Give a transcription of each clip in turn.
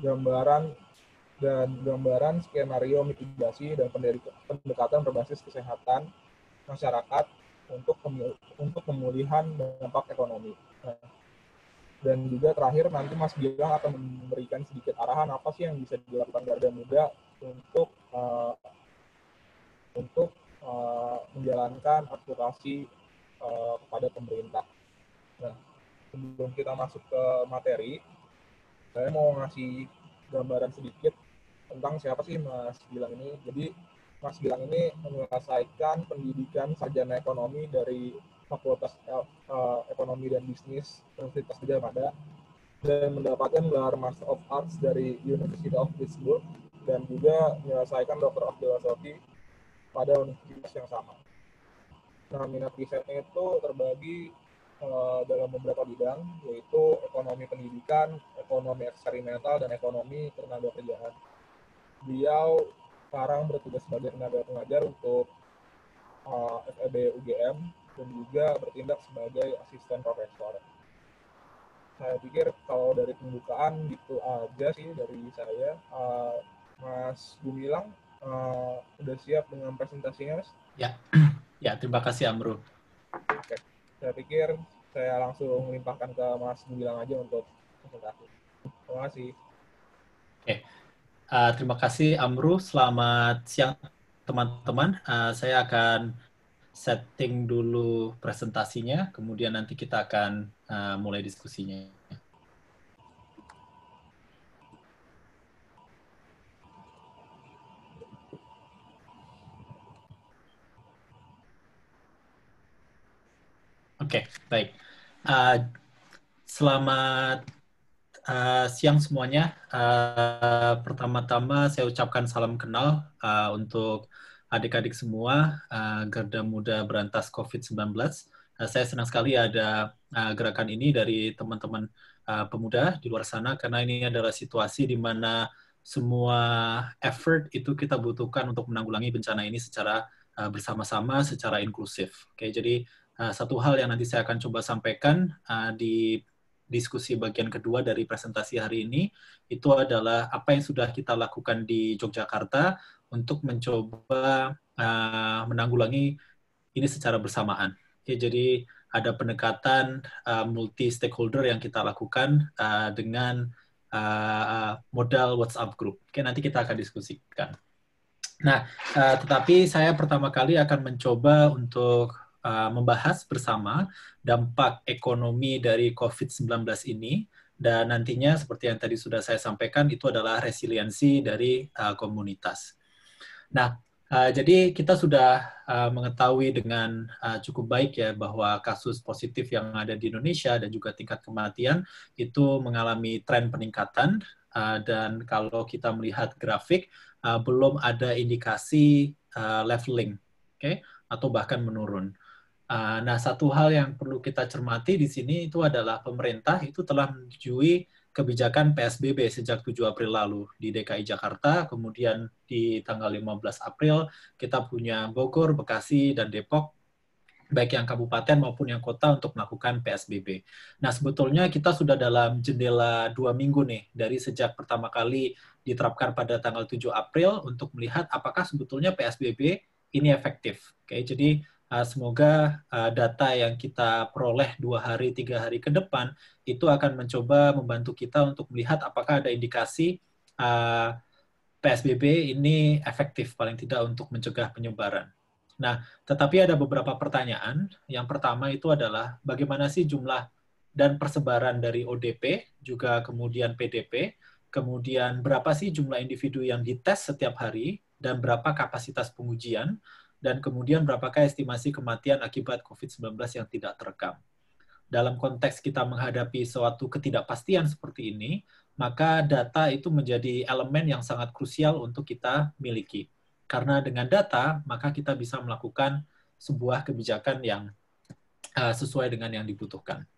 gambaran skenario mitigasi dan pendekatan berbasis kesehatan masyarakat untuk pemulihan dampak ekonomi. Nah, dan juga terakhir nanti Mas Gilang akan memberikan sedikit arahan apa sih yang bisa dilakukan Garda Muda untuk menjalankan advokasi kepada pemerintah. Nah, sebelum kita masuk ke materi, saya mau ngasih gambaran sedikit tentang siapa sih Mas Gilang ini. Jadi Mas Gilang ini menyelesaikan pendidikan sarjana ekonomi dari Fakultas Ekonomi dan Bisnis Universitas Gadjah Mada dan mendapatkan gelar Master of Arts dari University of Pittsburgh dan juga menyelesaikan Doctor of Philosophy pada universitas yang sama. Nah, minat risetnya itu terbagi dalam beberapa bidang, yaitu ekonomi pendidikan, ekonomi eksperimental, dan ekonomi tenaga kerjaan. Beliau sekarang bertugas sebagai tenaga pengajar untuk FEB UGM dan juga bertindak sebagai asisten profesor. Saya pikir kalau dari pembukaan gitu aja sih dari saya. Mas Gumilang, udah siap dengan presentasinya, Mas? Ya, terima kasih Amru. Oke, saya pikir saya langsung melimpahkan ke Mas Gumilang aja untuk presentasi. Terima kasih. Oke. Terima kasih Amru. Selamat siang teman-teman. Saya akan setting dulu presentasinya, kemudian nanti kita akan mulai diskusinya. Oke, baik. Selamat siang semuanya. Pertama-tama saya ucapkan salam kenal untuk adik-adik semua, Garda Muda Berantas COVID-19. Saya senang sekali ada gerakan ini dari teman-teman pemuda di luar sana, karena ini adalah situasi di mana semua effort itu kita butuhkan untuk menanggulangi bencana ini secara bersama-sama, secara inklusif. Oke, jadi satu hal yang nanti saya akan coba sampaikan di diskusi bagian kedua dari presentasi hari ini, itu adalah apa yang sudah kita lakukan di Yogyakarta untuk mencoba menanggulangi ini secara bersamaan. Oke, jadi ada pendekatan multi-stakeholder yang kita lakukan dengan modal WhatsApp group. Oke, nanti kita akan diskusikan. Nah, tetapi saya pertama kali akan mencoba untuk membahas bersama dampak ekonomi dari COVID-19 ini, dan nantinya seperti yang tadi sudah saya sampaikan, itu adalah resiliensi dari komunitas. Nah, jadi kita sudah mengetahui dengan cukup baik ya bahwa kasus positif yang ada di Indonesia dan juga tingkat kematian itu mengalami tren peningkatan, dan kalau kita melihat grafik, belum ada indikasi leveling, okay? Atau bahkan menurun. Nah, satu hal yang perlu kita cermati di sini itu adalah pemerintah itu telah menyetujui kebijakan PSBB sejak 7 April lalu di DKI Jakarta, kemudian di tanggal 15 April kita punya Bogor, Bekasi, dan Depok, baik yang kabupaten maupun yang kota untuk melakukan PSBB. Nah, sebetulnya kita sudah dalam jendela 2 minggu nih, dari sejak pertama kali diterapkan pada tanggal 7 April untuk melihat apakah sebetulnya PSBB ini efektif. Oke, jadi semoga data yang kita peroleh 2 hari, 3 hari ke depan itu akan mencoba membantu kita untuk melihat apakah ada indikasi PSBB ini efektif paling tidak untuk mencegah penyebaran. Nah, tetapi ada beberapa pertanyaan. Yang pertama itu adalah bagaimana sih jumlah dan persebaran dari ODP, juga kemudian PDP, kemudian berapa sih jumlah individu yang dites setiap hari, dan berapa kapasitas pengujian, dan kemudian berapakah estimasi kematian akibat COVID-19 yang tidak terekam. Dalam konteks kita menghadapi suatu ketidakpastian seperti ini, maka data itu menjadi elemen yang sangat krusial untuk kita miliki. Karena dengan data, maka kita bisa melakukan sebuah kebijakan yang sesuai dengan yang dibutuhkan.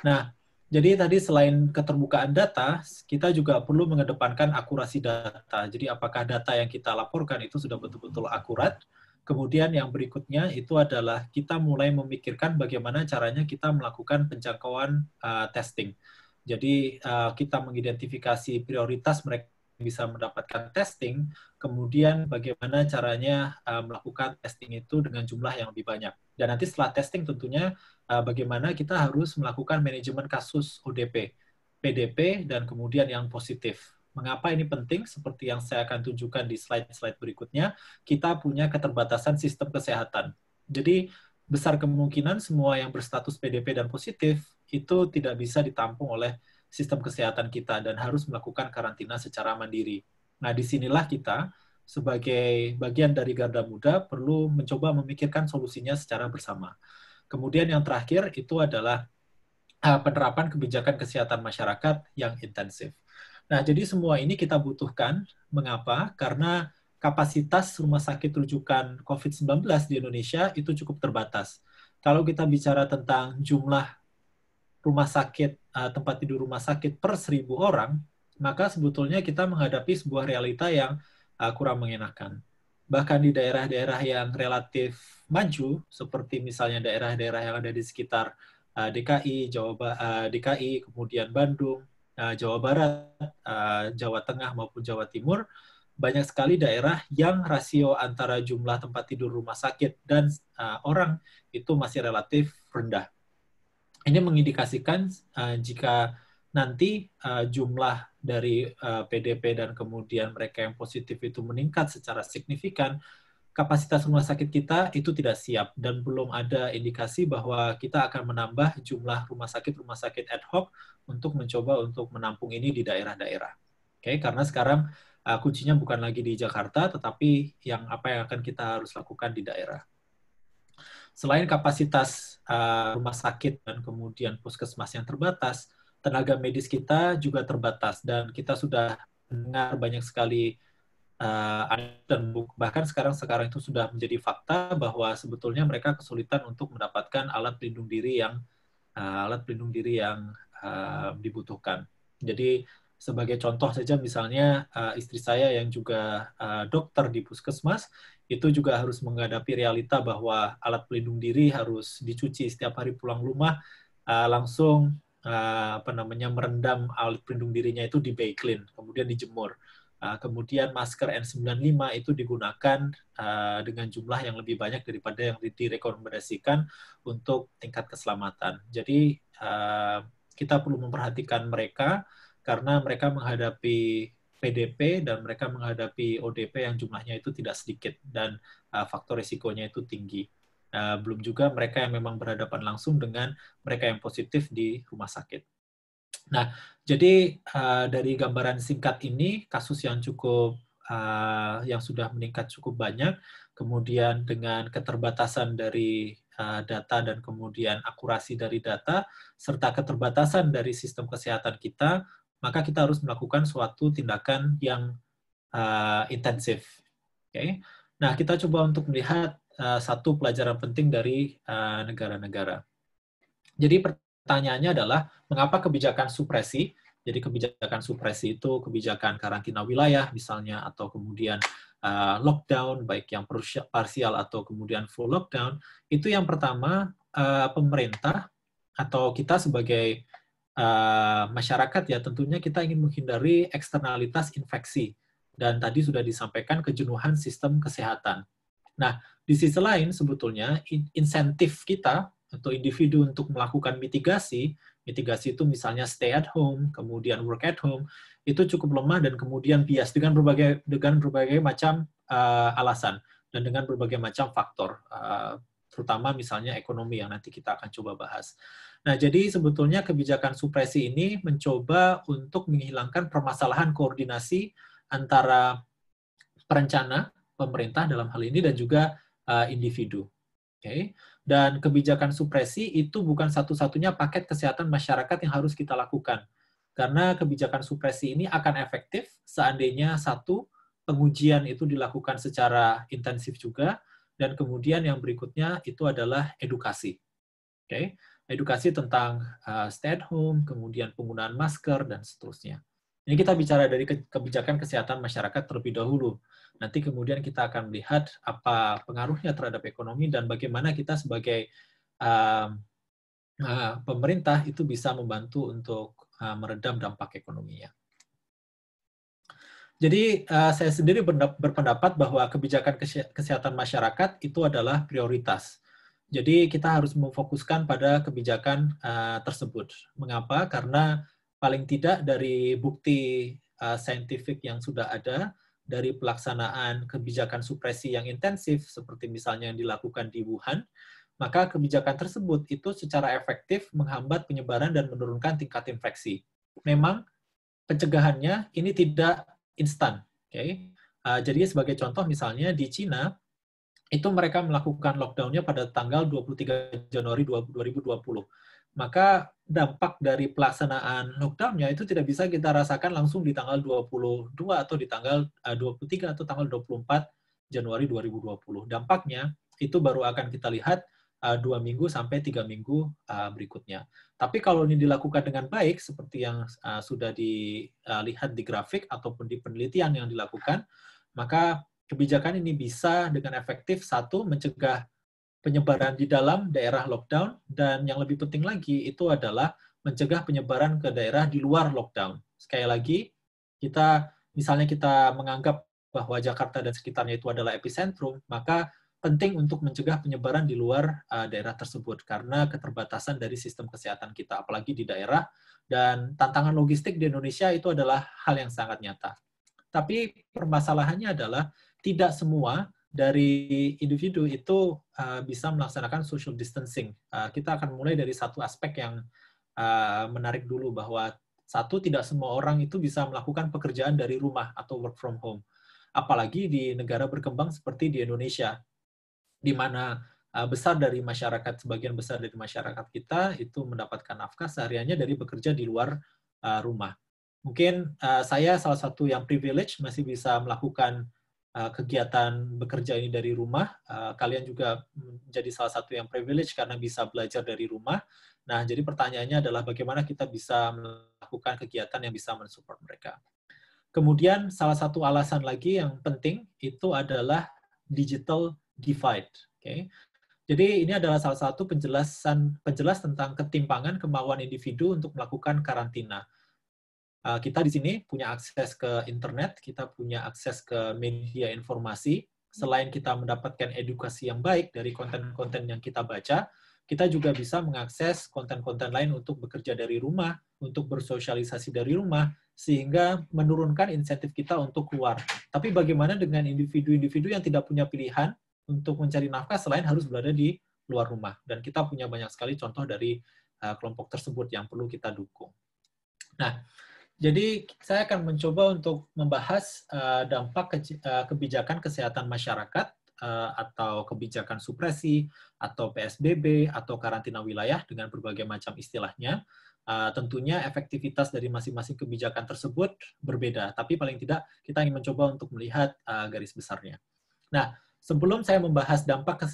Nah, jadi tadi selain keterbukaan data, kita juga perlu mengedepankan akurasi data. Jadi apakah data yang kita laporkan itu sudah betul-betul akurat. Kemudian yang berikutnya itu adalah kita mulai memikirkan bagaimana caranya kita melakukan penjangkauan testing. Jadi kita mengidentifikasi prioritas mereka bisa mendapatkan testing, kemudian bagaimana caranya melakukan testing itu dengan jumlah yang lebih banyak. Dan nanti setelah testing tentunya bagaimana kita harus melakukan manajemen kasus ODP, PDP, dan kemudian yang positif. Mengapa ini penting? Seperti yang saya akan tunjukkan di slide-slide berikutnya, kita punya keterbatasan sistem kesehatan. Jadi besar kemungkinan semua yang berstatus PDP dan positif itu tidak bisa ditampung oleh sistem kesehatan kita dan harus melakukan karantina secara mandiri. Nah, disinilah kita sebagai bagian dari garda muda perlu mencoba memikirkan solusinya secara bersama. Kemudian yang terakhir itu adalah penerapan kebijakan kesehatan masyarakat yang intensif. Nah, jadi semua ini kita butuhkan. Mengapa? Karena kapasitas rumah sakit rujukan COVID-19 di Indonesia itu cukup terbatas. Kalau kita bicara tentang jumlah rumah sakit, tempat tidur rumah sakit per 1.000 orang, maka sebetulnya kita menghadapi sebuah realita yang kurang mengenakan. Bahkan di daerah-daerah yang relatif maju, seperti misalnya daerah-daerah yang ada di sekitar DKI, DKI, kemudian Bandung, Jawa Barat, Jawa Tengah maupun Jawa Timur, banyak sekali daerah yang rasio antara jumlah tempat tidur rumah sakit dan orang itu masih relatif rendah. Ini mengindikasikan jika nanti jumlah dari PDP dan kemudian mereka yang positif itu meningkat secara signifikan, kapasitas rumah sakit kita itu tidak siap dan belum ada indikasi bahwa kita akan menambah jumlah rumah sakit ad hoc untuk mencoba untuk menampung ini di daerah-daerah. Oke, karena sekarang kuncinya bukan lagi di Jakarta, tetapi apa yang akan kita harus lakukan di daerah. Selain kapasitas rumah sakit dan kemudian puskesmas yang terbatas, tenaga medis kita juga terbatas dan kita sudah mendengar banyak sekali dan bahkan sekarang itu sudah menjadi fakta bahwa sebetulnya mereka kesulitan untuk mendapatkan alat pelindung diri yang dibutuhkan. Jadi sebagai contoh saja misalnya istri saya yang juga dokter di puskesmas itu juga harus menghadapi realita bahwa alat pelindung diri harus dicuci setiap hari pulang rumah, langsung merendam alat pelindung dirinya itu di Baiklin, kemudian dijemur. Kemudian masker N95 itu digunakan dengan jumlah yang lebih banyak daripada yang direkomendasikan untuk tingkat keselamatan. Jadi kita perlu memperhatikan mereka karena mereka menghadapi PDP dan mereka menghadapi ODP yang jumlahnya itu tidak sedikit dan faktor risikonya itu tinggi. Belum juga mereka yang memang berhadapan langsung dengan mereka yang positif di rumah sakit. Nah, jadi dari gambaran singkat ini kasus yang sudah meningkat cukup banyak, kemudian dengan keterbatasan dari data dan kemudian akurasi dari data serta keterbatasan dari sistem kesehatan kita, maka kita harus melakukan suatu tindakan yang intensif. Okay? Nah, kita coba untuk melihat satu pelajaran penting dari negara-negara. Jadi pertanyaannya adalah, mengapa kebijakan supresi, jadi kebijakan supresi itu kebijakan karantina wilayah misalnya, atau kemudian lockdown, baik yang parsial atau kemudian full lockdown, itu yang pertama pemerintah atau kita sebagai masyarakat ya tentunya kita ingin menghindari eksternalitas infeksi dan tadi sudah disampaikan kejenuhan sistem kesehatan. Nah, di sisi lain sebetulnya insentif kita untuk individu untuk melakukan mitigasi itu misalnya stay at home, kemudian work at home, itu cukup lemah dan kemudian bias dengan berbagai macam alasan dan dengan berbagai macam faktor, terutama misalnya ekonomi yang nanti kita akan coba bahas. Nah, jadi sebetulnya kebijakan supresi ini mencoba untuk menghilangkan permasalahan koordinasi antara perencana, pemerintah dalam hal ini, dan juga individu. Okay? Dan kebijakan supresi itu bukan satu-satunya paket kesehatan masyarakat yang harus kita lakukan. Karena kebijakan supresi ini akan efektif seandainya satu, pengujian itu dilakukan secara intensif juga, dan kemudian yang berikutnya itu adalah edukasi. Okay? Edukasi tentang stay at home, kemudian penggunaan masker, dan seterusnya. Ini kita bicara dari kebijakan kesehatan masyarakat terlebih dahulu. Nanti kemudian kita akan melihat apa pengaruhnya terhadap ekonomi dan bagaimana kita sebagai pemerintah itu bisa membantu untuk meredam dampak ekonominya. Jadi saya sendiri berpendapat bahwa kebijakan kesehatan masyarakat itu adalah prioritas. Jadi kita harus memfokuskan pada kebijakan tersebut. Mengapa? Karena paling tidak dari bukti saintifik yang sudah ada, dari pelaksanaan kebijakan supresi yang intensif, seperti misalnya yang dilakukan di Wuhan, maka kebijakan tersebut itu secara efektif menghambat penyebaran dan menurunkan tingkat infeksi. Memang pencegahannya ini tidak instan. Okay? Jadi sebagai contoh misalnya di Cina, itu mereka melakukan lockdown-nya pada tanggal 23 Januari 2020. Maka dampak dari pelaksanaan lockdown-nya itu tidak bisa kita rasakan langsung di tanggal 22 atau di tanggal 23 atau tanggal 24 Januari 2020. Dampaknya itu baru akan kita lihat 2 minggu sampai 3 minggu berikutnya. Tapi kalau ini dilakukan dengan baik, seperti yang sudah dilihat di grafik ataupun di penelitian yang dilakukan, maka kebijakan ini bisa dengan efektif, satu, mencegah penyebaran di dalam daerah lockdown, dan yang lebih penting lagi itu adalah mencegah penyebaran ke daerah di luar lockdown. Sekali lagi, misalnya kita menganggap bahwa Jakarta dan sekitarnya itu adalah epicentrum, maka penting untuk mencegah penyebaran di luar daerah tersebut karena keterbatasan dari sistem kesehatan kita, apalagi di daerah, dan tantangan logistik di Indonesia itu adalah hal yang sangat nyata. Tapi permasalahannya adalah tidak semua dari individu itu bisa melaksanakan social distancing. Kita akan mulai dari satu aspek yang menarik dulu, bahwa satu, tidak semua orang itu bisa melakukan pekerjaan dari rumah atau work from home. Apalagi di negara berkembang seperti di Indonesia, di mana sebagian besar dari masyarakat kita itu mendapatkan nafkah sehariannya dari bekerja di luar rumah. Mungkin saya salah satu yang privilege masih bisa melakukan kegiatan bekerja ini dari rumah. Kalian juga menjadi salah satu yang privilege karena bisa belajar dari rumah. Nah, jadi pertanyaannya adalah bagaimana kita bisa melakukan kegiatan yang bisa mensupport mereka. Kemudian salah satu alasan lagi yang penting itu adalah digital divide. Okay? Jadi ini adalah salah satu penjelas tentang ketimpangan kemauan individu untuk melakukan karantina. Kita di sini punya akses ke internet, kita punya akses ke media informasi. Selain kita mendapatkan edukasi yang baik dari konten-konten yang kita baca, kita juga bisa mengakses konten-konten lain untuk bekerja dari rumah, untuk bersosialisasi dari rumah, sehingga menurunkan insentif kita untuk keluar. Tapi bagaimana dengan individu-individu yang tidak punya pilihan untuk mencari nafkah selain harus berada di luar rumah? Dan kita punya banyak sekali contoh dari kelompok tersebut yang perlu kita dukung. Nah, jadi saya akan mencoba untuk membahas dampak kebijakan kesehatan masyarakat atau kebijakan supresi atau PSBB atau karantina wilayah dengan berbagai macam istilahnya. Tentunya efektivitas dari masing-masing kebijakan tersebut berbeda, tapi paling tidak kita ingin mencoba untuk melihat garis besarnya. Nah, sebelum saya membahas dampak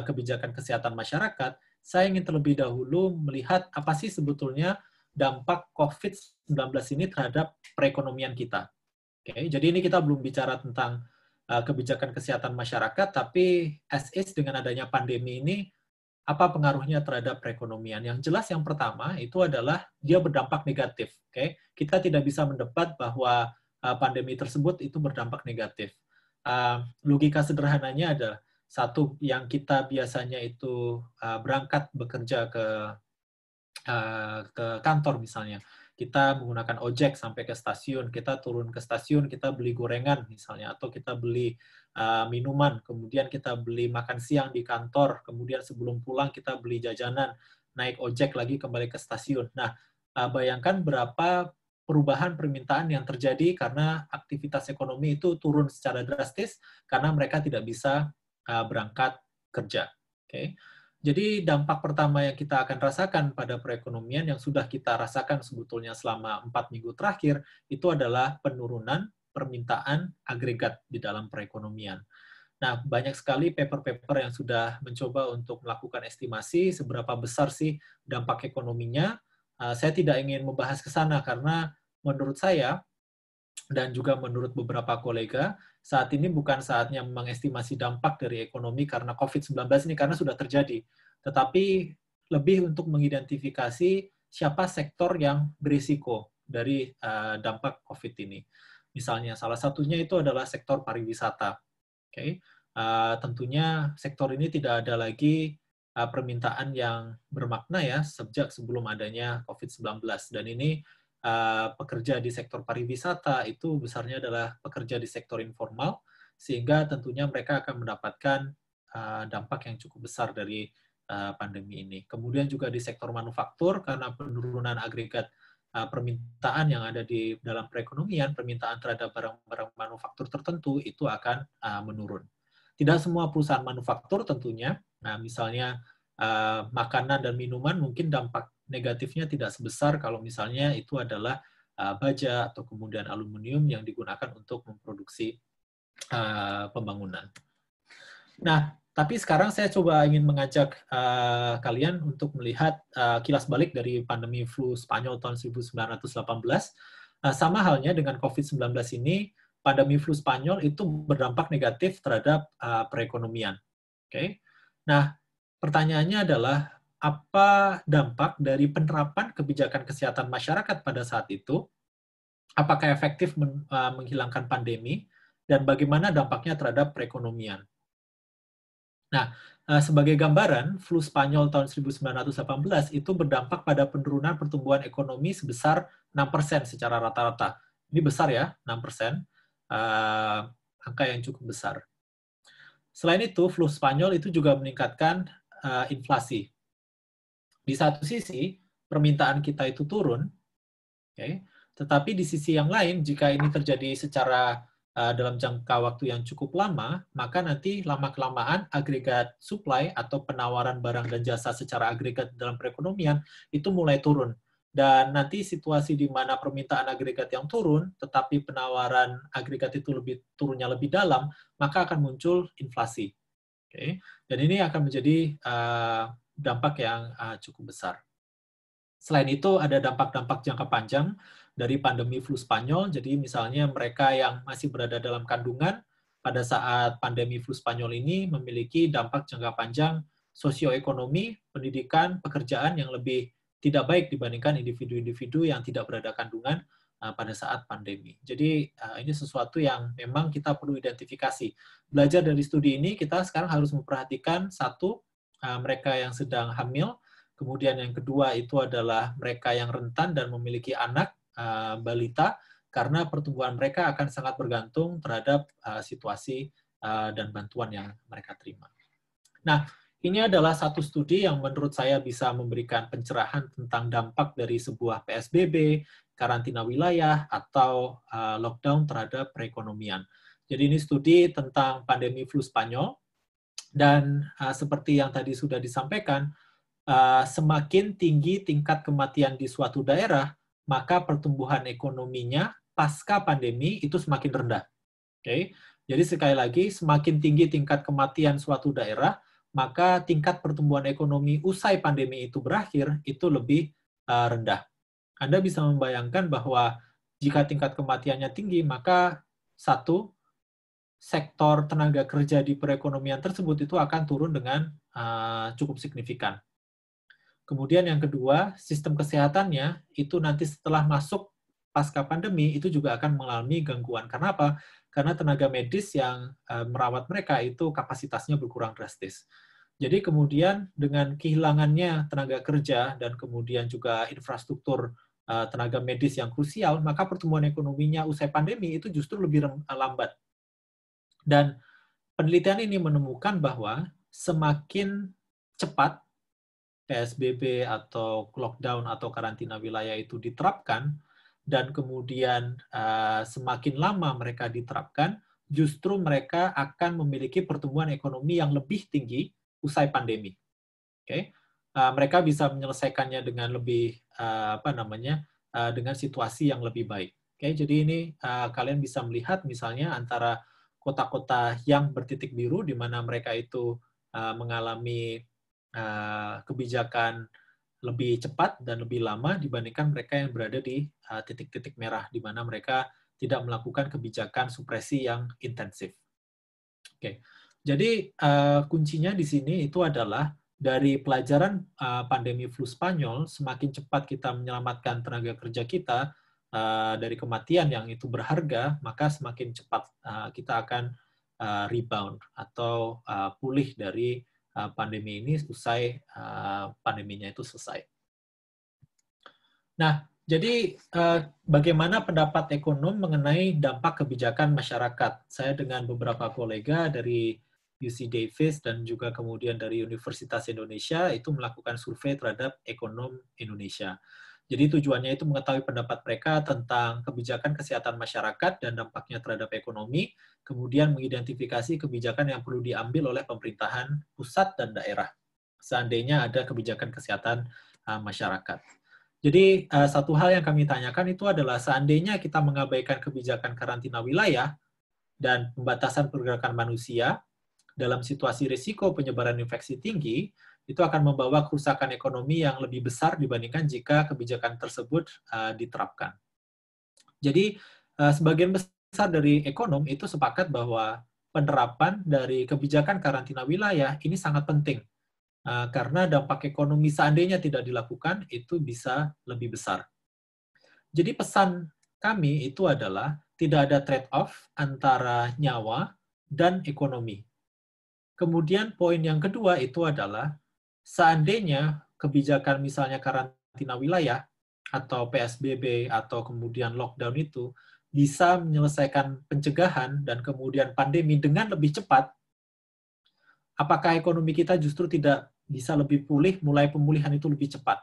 kebijakan kesehatan masyarakat, saya ingin terlebih dahulu melihat apa sih sebetulnya dampak COVID-19 ini terhadap perekonomian kita. Oke, jadi ini kita belum bicara tentang kebijakan kesehatan masyarakat, tapi as is dengan adanya pandemi ini, apa pengaruhnya terhadap perekonomian? Yang jelas yang pertama itu adalah dia berdampak negatif. Oke, kita tidak bisa mendebat bahwa pandemi tersebut itu berdampak negatif. Logika sederhananya adalah satu, yang kita biasanya itu berangkat bekerja ke kantor misalnya, kita menggunakan ojek sampai ke stasiun, kita turun ke stasiun, kita beli gorengan misalnya, atau kita beli minuman, kemudian kita beli makan siang di kantor, kemudian sebelum pulang kita beli jajanan, naik ojek lagi kembali ke stasiun. Nah, bayangkan berapa perubahan permintaan yang terjadi karena aktivitas ekonomi itu turun secara drastis karena mereka tidak bisa berangkat kerja. Okay? Jadi dampak pertama yang kita akan rasakan pada perekonomian yang sudah kita rasakan sebetulnya selama 4 minggu terakhir itu adalah penurunan permintaan agregat di dalam perekonomian. Nah, banyak sekali paper-paper yang sudah mencoba untuk melakukan estimasi seberapa besar sih dampak ekonominya. Saya tidak ingin membahas ke sana karena menurut saya dan juga menurut beberapa kolega, saat ini bukan saatnya mengestimasi dampak dari ekonomi karena COVID-19 ini karena sudah terjadi, tetapi lebih untuk mengidentifikasi siapa sektor yang berisiko dari dampak COVID ini. Misalnya salah satunya itu adalah sektor pariwisata. Oke. Tentunya sektor ini tidak ada lagi permintaan yang bermakna ya sejak sebelum adanya COVID-19, dan ini pekerja di sektor pariwisata itu besarnya adalah pekerja di sektor informal, sehingga tentunya mereka akan mendapatkan dampak yang cukup besar dari pandemi ini. Kemudian juga di sektor manufaktur, karena penurunan agregat permintaan yang ada di dalam perekonomian, permintaan terhadap barang-barang manufaktur tertentu itu akan menurun. Tidak semua perusahaan manufaktur tentunya, nah misalnya makanan dan minuman mungkin dampak negatifnya tidak sebesar kalau misalnya itu adalah baja atau kemudian aluminium yang digunakan untuk memproduksi pembangunan. Nah, tapi sekarang saya coba ingin mengajak kalian untuk melihat kilas balik dari pandemi flu Spanyol tahun 1918. Sama halnya dengan COVID-19 ini, pandemi flu Spanyol itu berdampak negatif terhadap perekonomian. Oke. Nah, pertanyaannya adalah apa dampak dari penerapan kebijakan kesehatan masyarakat pada saat itu? Apakah efektif menghilangkan pandemi, dan bagaimana dampaknya terhadap perekonomian? Nah, sebagai gambaran, flu Spanyol tahun 1918 itu berdampak pada penurunan pertumbuhan ekonomi sebesar 6% secara rata-rata. Ini besar ya, 6%. Angka yang cukup besar. Selain itu, flu Spanyol itu juga meningkatkan inflasi. Di satu sisi, permintaan kita itu turun, okay? Tetapi di sisi yang lain, jika ini terjadi secara dalam jangka waktu yang cukup lama, maka nanti lama-kelamaan agregat supply atau penawaran barang dan jasa secara agregat dalam perekonomian itu mulai turun. Dan nanti situasi di mana permintaan agregat yang turun, tetapi penawaran agregat itu turunnya lebih dalam, maka akan muncul inflasi. Okay? Dan ini akan menjadi dampak yang cukup besar. Selain itu, ada dampak-dampak jangka panjang dari pandemi flu Spanyol. Jadi misalnya mereka yang masih berada dalam kandungan pada saat pandemi flu Spanyol ini memiliki dampak jangka panjang sosioekonomi, pendidikan, pekerjaan yang lebih tidak baik dibandingkan individu-individu yang tidak berada kandungan pada saat pandemi. Jadi ini sesuatu yang memang kita perlu identifikasi. Belajar dari studi ini, kita sekarang harus memperhatikan satu, mereka yang sedang hamil. Kemudian yang kedua itu adalah mereka yang rentan dan memiliki anak, balita, karena pertumbuhan mereka akan sangat bergantung terhadap situasi dan bantuan yang mereka terima. Nah, ini adalah satu studi yang menurut saya bisa memberikan pencerahan tentang dampak dari sebuah PSBB, karantina wilayah, atau lockdown terhadap perekonomian. Jadi ini studi tentang pandemi flu Spanyol, dan seperti yang tadi sudah disampaikan, semakin tinggi tingkat kematian di suatu daerah, maka pertumbuhan ekonominya pasca pandemi itu semakin rendah. Oke, jadi sekali lagi, semakin tinggi tingkat kematian suatu daerah, maka tingkat pertumbuhan ekonomi usai pandemi itu berakhir itu lebih rendah. Anda bisa membayangkan bahwa jika tingkat kematiannya tinggi, maka satu, sektor tenaga kerja di perekonomian tersebut itu akan turun dengan cukup signifikan. Kemudian yang kedua, sistem kesehatannya itu nanti setelah masuk pasca pandemi itu juga akan mengalami gangguan. Karena apa? Karena tenaga medis yang merawat mereka itu kapasitasnya berkurang drastis. Jadi kemudian dengan kehilangannya tenaga kerja dan kemudian juga infrastruktur tenaga medis yang krusial, maka pertumbuhan ekonominya usai pandemi itu justru lebih lambat. Dan penelitian ini menemukan bahwa semakin cepat PSBB atau lockdown atau karantina wilayah itu diterapkan, dan kemudian semakin lama mereka diterapkan, justru mereka akan memiliki pertumbuhan ekonomi yang lebih tinggi usai pandemi. Oke, mereka bisa menyelesaikannya dengan lebih dengan situasi yang lebih baik. Oke, jadi ini kalian bisa melihat misalnya antara kota-kota yang bertitik biru di mana mereka itu mengalami kebijakan lebih cepat dan lebih lama dibandingkan mereka yang berada di titik-titik merah, di mana mereka tidak melakukan kebijakan supresi yang intensif. Oke, jadi kuncinya di sini itu adalah dari pelajaran pandemi flu Spanyol, semakin cepat kita menyelamatkan tenaga kerja kita dari kematian yang itu berharga, maka semakin cepat kita akan rebound atau pulih dari pandemi ini usai pandeminya itu selesai. Nah, jadi bagaimana pendapat ekonom mengenai dampak kebijakan masyarakat? Saya dengan beberapa kolega dari UC Davis dan juga kemudian dari Universitas Indonesia itu melakukan survei terhadap ekonom Indonesia. Jadi tujuannya itu mengetahui pendapat mereka tentang kebijakan kesehatan masyarakat dan dampaknya terhadap ekonomi, kemudian mengidentifikasi kebijakan yang perlu diambil oleh pemerintahan pusat dan daerah seandainya ada kebijakan kesehatan masyarakat. Jadi satu hal yang kami tanyakan itu adalah seandainya kita mengabaikan kebijakan karantina wilayah dan pembatasan pergerakan manusia dalam situasi risiko penyebaran infeksi tinggi, itu akan membawa kerusakan ekonomi yang lebih besar dibandingkan jika kebijakan tersebut diterapkan. Jadi sebagian besar dari ekonom itu sepakat bahwa penerapan dari kebijakan karantina wilayah ini sangat penting karena dampak ekonomi seandainya tidak dilakukan itu bisa lebih besar. Jadi pesan kami itu adalah tidak ada trade-off antara nyawa dan ekonomi. Kemudian poin yang kedua itu adalah seandainya kebijakan misalnya karantina wilayah atau PSBB atau kemudian lockdown itu bisa menyelesaikan pencegahan dan kemudian pandemi dengan lebih cepat, apakah ekonomi kita justru tidak bisa lebih pulih, mulai pemulihan itu lebih cepat?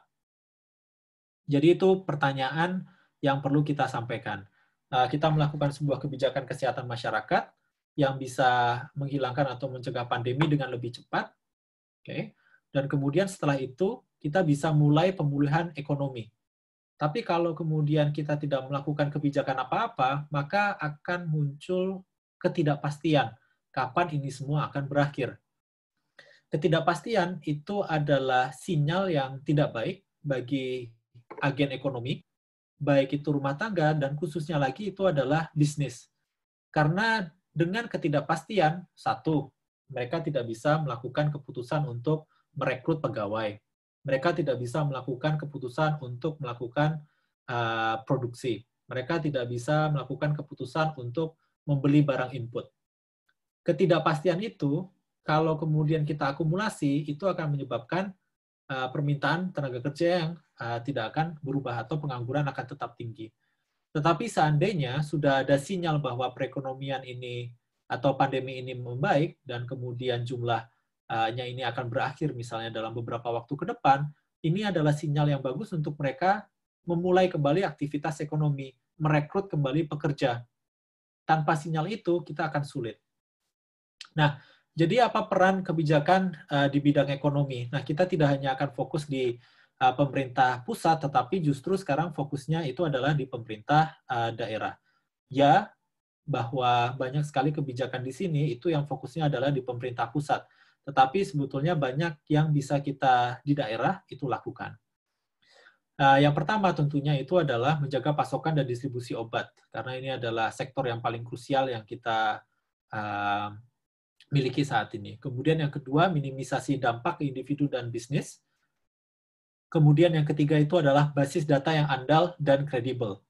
Jadi itu pertanyaan yang perlu kita sampaikan. Kita melakukan sebuah kebijakan kesehatan masyarakat yang bisa menghilangkan atau mencegah pandemi dengan lebih cepat, okay? Dan kemudian setelah itu kita bisa mulai pemulihan ekonomi. Tapi kalau kemudian kita tidak melakukan kebijakan apa-apa, maka akan muncul ketidakpastian kapan ini semua akan berakhir. Ketidakpastian itu adalah sinyal yang tidak baik bagi agen ekonomi, baik itu rumah tangga dan khususnya lagi itu adalah bisnis. Karena dengan ketidakpastian, satu, mereka tidak bisa melakukan keputusan untuk merekrut pegawai. Mereka tidak bisa melakukan keputusan untuk melakukan produksi. Mereka tidak bisa melakukan keputusan untuk membeli barang input. Ketidakpastian itu kalau kemudian kita akumulasi, itu akan menyebabkan permintaan tenaga kerja yang tidak akan berubah atau pengangguran akan tetap tinggi. Tetapi seandainya sudah ada sinyal bahwa perekonomian ini atau pandemi ini membaik dan kemudian jumlahnya ini akan berakhir misalnya dalam beberapa waktu ke depan, ini adalah sinyal yang bagus untuk mereka memulai kembali aktivitas ekonomi, merekrut kembali pekerja. Tanpa sinyal itu, kita akan sulit. Nah, jadi apa peran kebijakan di bidang ekonomi? Nah, kita tidak hanya akan fokus di pemerintah pusat, tetapi justru sekarang fokusnya itu adalah di pemerintah daerah. Ya, bahwa banyak sekali kebijakan di sini itu yang fokusnya adalah di pemerintah pusat. Tetapi sebetulnya banyak yang bisa kita di daerah itu lakukan. Yang pertama tentunya itu adalah menjaga pasokan dan distribusi obat, karena ini adalah sektor yang paling krusial yang kita miliki saat ini. Kemudian yang kedua, minimisasi dampak ke individu dan bisnis. Kemudian yang ketiga itu adalah basis data yang andal dan kredibel.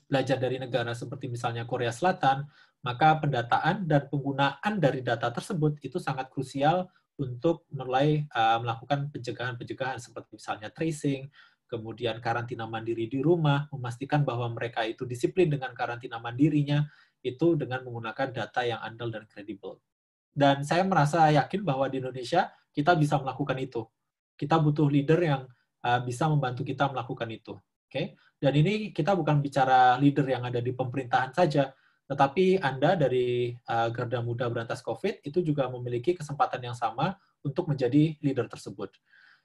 Belajar dari negara seperti misalnya Korea Selatan, maka pendataan dan penggunaan dari data tersebut itu sangat krusial untuk mulai melakukan pencegahan-pencegahan seperti misalnya tracing, kemudian karantina mandiri di rumah, memastikan bahwa mereka itu disiplin dengan karantina mandirinya, itu dengan menggunakan data yang andal dan kredibel. Dan saya merasa yakin bahwa di Indonesia kita bisa melakukan itu. Kita butuh leader yang bisa membantu kita melakukan itu. Okay? Dan ini kita bukan bicara leader yang ada di pemerintahan saja, tetapi Anda dari Garda Muda Berantas COVID itu juga memiliki kesempatan yang sama untuk menjadi leader tersebut.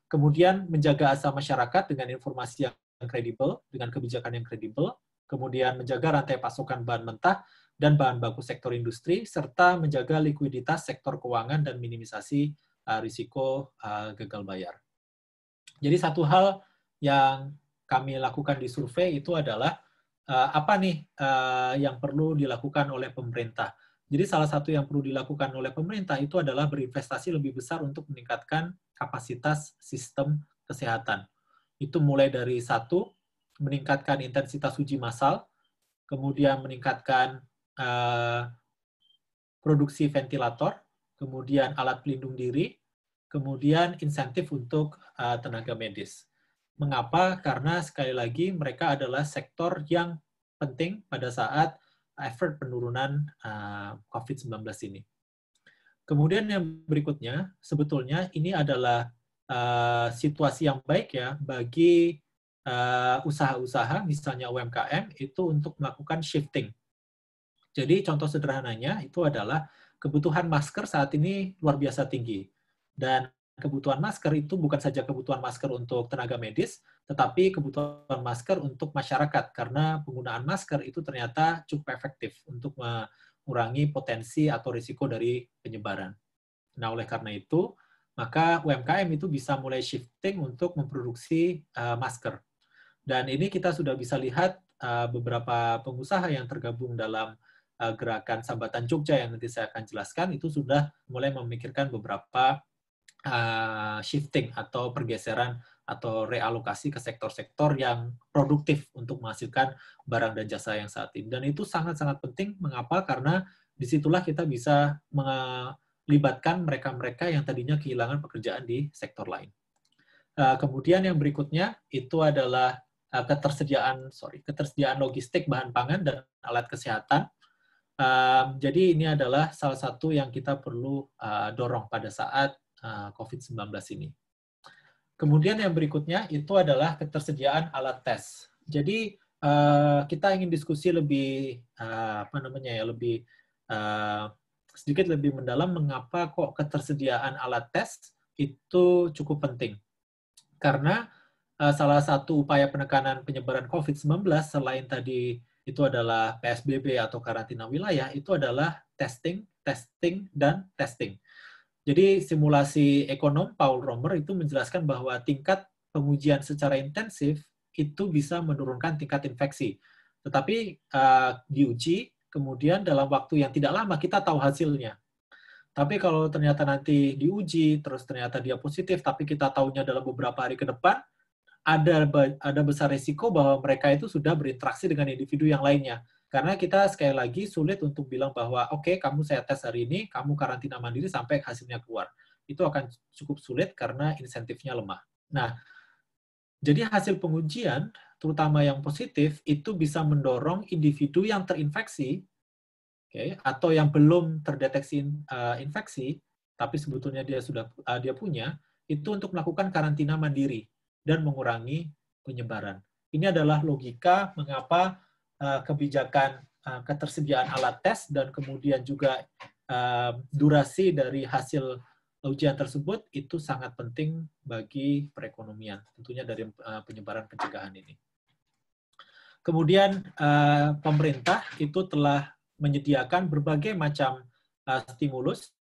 Kemudian menjaga asa masyarakat dengan informasi yang kredibel, dengan kebijakan yang kredibel, kemudian menjaga rantai pasokan bahan mentah dan bahan baku sektor industri, serta menjaga likuiditas sektor keuangan dan minimisasi risiko gagal bayar. Jadi satu hal yang kami lakukan di survei itu adalah apa nih yang perlu dilakukan oleh pemerintah. Jadi salah satu yang perlu dilakukan oleh pemerintah itu adalah berinvestasi lebih besar untuk meningkatkan kapasitas sistem kesehatan. Itu mulai dari satu, meningkatkan intensitas uji massal, kemudian meningkatkan produksi ventilator, kemudian alat pelindung diri, kemudian insentif untuk tenaga medis. Mengapa? Karena sekali lagi mereka adalah sektor yang penting pada saat effort penurunan COVID-19 ini. Kemudian yang berikutnya, sebetulnya ini adalah situasi yang baik ya bagi usaha-usaha, misalnya UMKM, itu untuk melakukan shifting. Jadi contoh sederhananya itu adalah kebutuhan masker saat ini luar biasa tinggi. Dan kebutuhan masker itu bukan saja kebutuhan masker untuk tenaga medis, tetapi kebutuhan masker untuk masyarakat, karena penggunaan masker itu ternyata cukup efektif untuk mengurangi potensi atau risiko dari penyebaran. Nah, oleh karena itu, maka UMKM itu bisa mulai shifting untuk memproduksi masker. Dan ini kita sudah bisa lihat beberapa pengusaha yang tergabung dalam gerakan Sambatan Jogja yang nanti saya akan jelaskan, itu sudah mulai memikirkan beberapa shifting atau pergeseran atau realokasi ke sektor-sektor yang produktif untuk menghasilkan barang dan jasa yang saat ini. Dan itu sangat-sangat penting. Mengapa? Karena disitulah kita bisa melibatkan mereka-mereka yang tadinya kehilangan pekerjaan di sektor lain. Kemudian yang berikutnya itu adalah ketersediaan logistik bahan pangan dan alat kesehatan. Jadi ini adalah salah satu yang kita perlu dorong pada saat COVID-19 ini. Kemudian yang berikutnya itu adalah ketersediaan alat tes. Jadi kita ingin diskusi lebih sedikit lebih mendalam mengapa kok ketersediaan alat tes itu cukup penting. Karena salah satu upaya penekanan penyebaran COVID-19 selain tadi itu adalah PSBB atau karantina wilayah, itu adalah testing, dan testing. Jadi simulasi ekonom Paul Romer itu menjelaskan bahwa tingkat pengujian secara intensif itu bisa menurunkan tingkat infeksi. Tetapi diuji, kemudian dalam waktu yang tidak lama kita tahu hasilnya. Tapi kalau ternyata nanti diuji, terus ternyata dia positif, tapi kita tahunya dalam beberapa hari ke depan, ada besar risiko bahwa mereka itu sudah berinteraksi dengan individu yang lainnya. Karena kita sekali lagi sulit untuk bilang bahwa oke, kamu saya tes hari ini, kamu karantina mandiri sampai hasilnya keluar. Itu akan cukup sulit karena insentifnya lemah. Nah, jadi hasil pengujian, terutama yang positif, itu bisa mendorong individu yang terinfeksi, atau yang belum terdeteksi infeksi, tapi sebetulnya dia punya, itu untuk melakukan karantina mandiri dan mengurangi penyebaran. Ini adalah logika mengapa kebijakan ketersediaan alat tes dan kemudian juga durasi dari hasil ujian tersebut itu sangat penting bagi perekonomian, tentunya dari penyebaran pencegahan ini. Kemudian pemerintah itu telah menyediakan berbagai macam stimulus,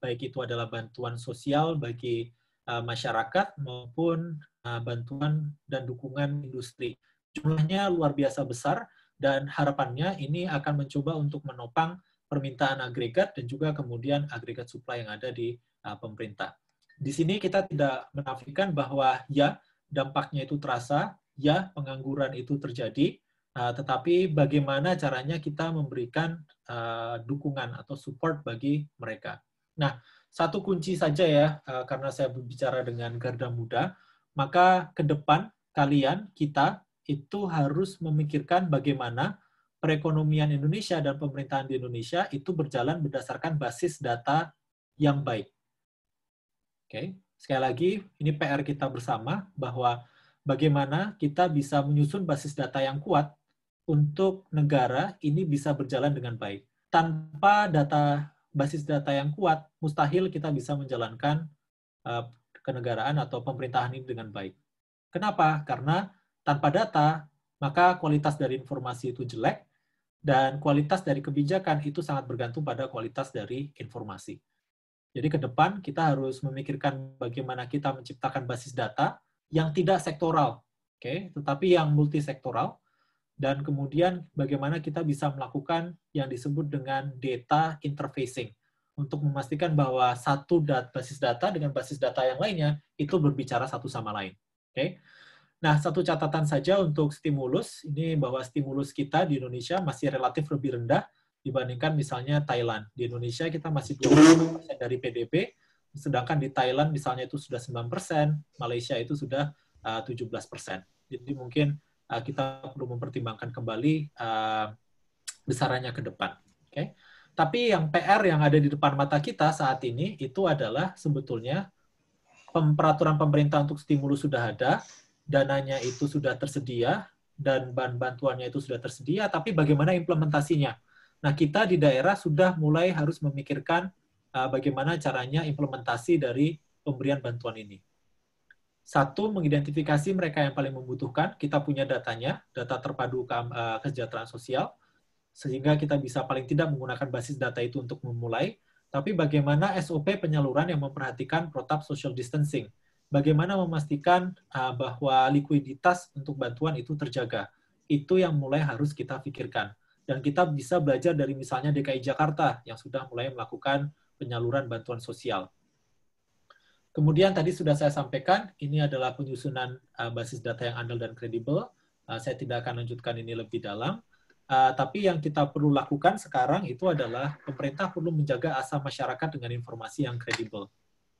baik itu adalah bantuan sosial bagi masyarakat maupun bantuan dan dukungan industri. Jumlahnya luar biasa besar dan harapannya ini akan mencoba untuk menopang permintaan agregat dan juga kemudian agregat supply yang ada di pemerintah. Di sini kita tidak menafikan bahwa ya dampaknya itu terasa, ya pengangguran itu terjadi, tetapi bagaimana caranya kita memberikan dukungan atau support bagi mereka. Nah, satu kunci saja ya, karena saya berbicara dengan garda muda, maka ke depan kalian, kita, itu harus memikirkan bagaimana perekonomian Indonesia dan pemerintahan di Indonesia itu berjalan berdasarkan basis data yang baik. Oke, sekali lagi, ini PR kita bersama, bahwa bagaimana kita bisa menyusun basis data yang kuat untuk negara ini bisa berjalan dengan baik. Tanpa basis data yang kuat, mustahil kita bisa menjalankan kenegaraan atau pemerintahan ini dengan baik. Kenapa? Karena tanpa data, maka kualitas dari informasi itu jelek, dan kualitas dari kebijakan itu sangat bergantung pada kualitas dari informasi. Jadi ke depan kita harus memikirkan bagaimana kita menciptakan basis data yang tidak sektoral, tetapi yang multisektoral, dan kemudian bagaimana kita bisa melakukan yang disebut dengan data interfacing untuk memastikan bahwa satu basis data dengan basis data yang lainnya itu berbicara satu sama lain. Oke. Nah, satu catatan saja untuk stimulus, ini bahwa stimulus kita di Indonesia masih relatif lebih rendah dibandingkan misalnya Thailand. Di Indonesia kita masih 20% dari PDB, sedangkan di Thailand misalnya itu sudah 9%, Malaysia itu sudah 17%. Jadi mungkin kita perlu mempertimbangkan kembali besarannya ke depan. Okay? Tapi yang PR yang ada di depan mata kita saat ini itu adalah sebetulnya peraturan pemerintah untuk stimulus sudah ada, dananya itu sudah tersedia, dan bahan bantuannya itu sudah tersedia, tapi bagaimana implementasinya? Nah, kita di daerah sudah mulai harus memikirkan bagaimana caranya implementasi dari pemberian bantuan ini. Satu, mengidentifikasi mereka yang paling membutuhkan. Kita punya datanya, data terpadu kesejahteraan sosial, sehingga kita bisa paling tidak menggunakan basis data itu untuk memulai. Tapi bagaimana SOP penyaluran yang memperhatikan protap social distancing? Bagaimana memastikan bahwa likuiditas untuk bantuan itu terjaga? Itu yang mulai harus kita pikirkan. Dan kita bisa belajar dari misalnya DKI Jakarta yang sudah mulai melakukan penyaluran bantuan sosial. Kemudian tadi sudah saya sampaikan, ini adalah penyusunan basis data yang andal dan kredibel. Saya tidak akan lanjutkan ini lebih dalam. Tapi yang kita perlu lakukan sekarang itu adalah pemerintah perlu menjaga asa masyarakat dengan informasi yang kredibel.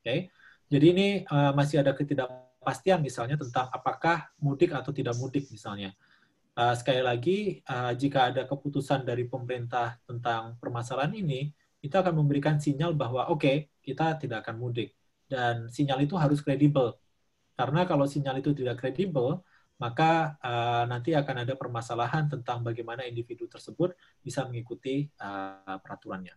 Okay? Jadi ini masih ada ketidakpastian misalnya tentang apakah mudik atau tidak mudik misalnya. Sekali lagi, jika ada keputusan dari pemerintah tentang permasalahan ini, itu akan memberikan sinyal bahwa oke, kita tidak akan mudik. Dan sinyal itu harus kredibel. Karena kalau sinyal itu tidak kredibel, maka nanti akan ada permasalahan tentang bagaimana individu tersebut bisa mengikuti peraturannya.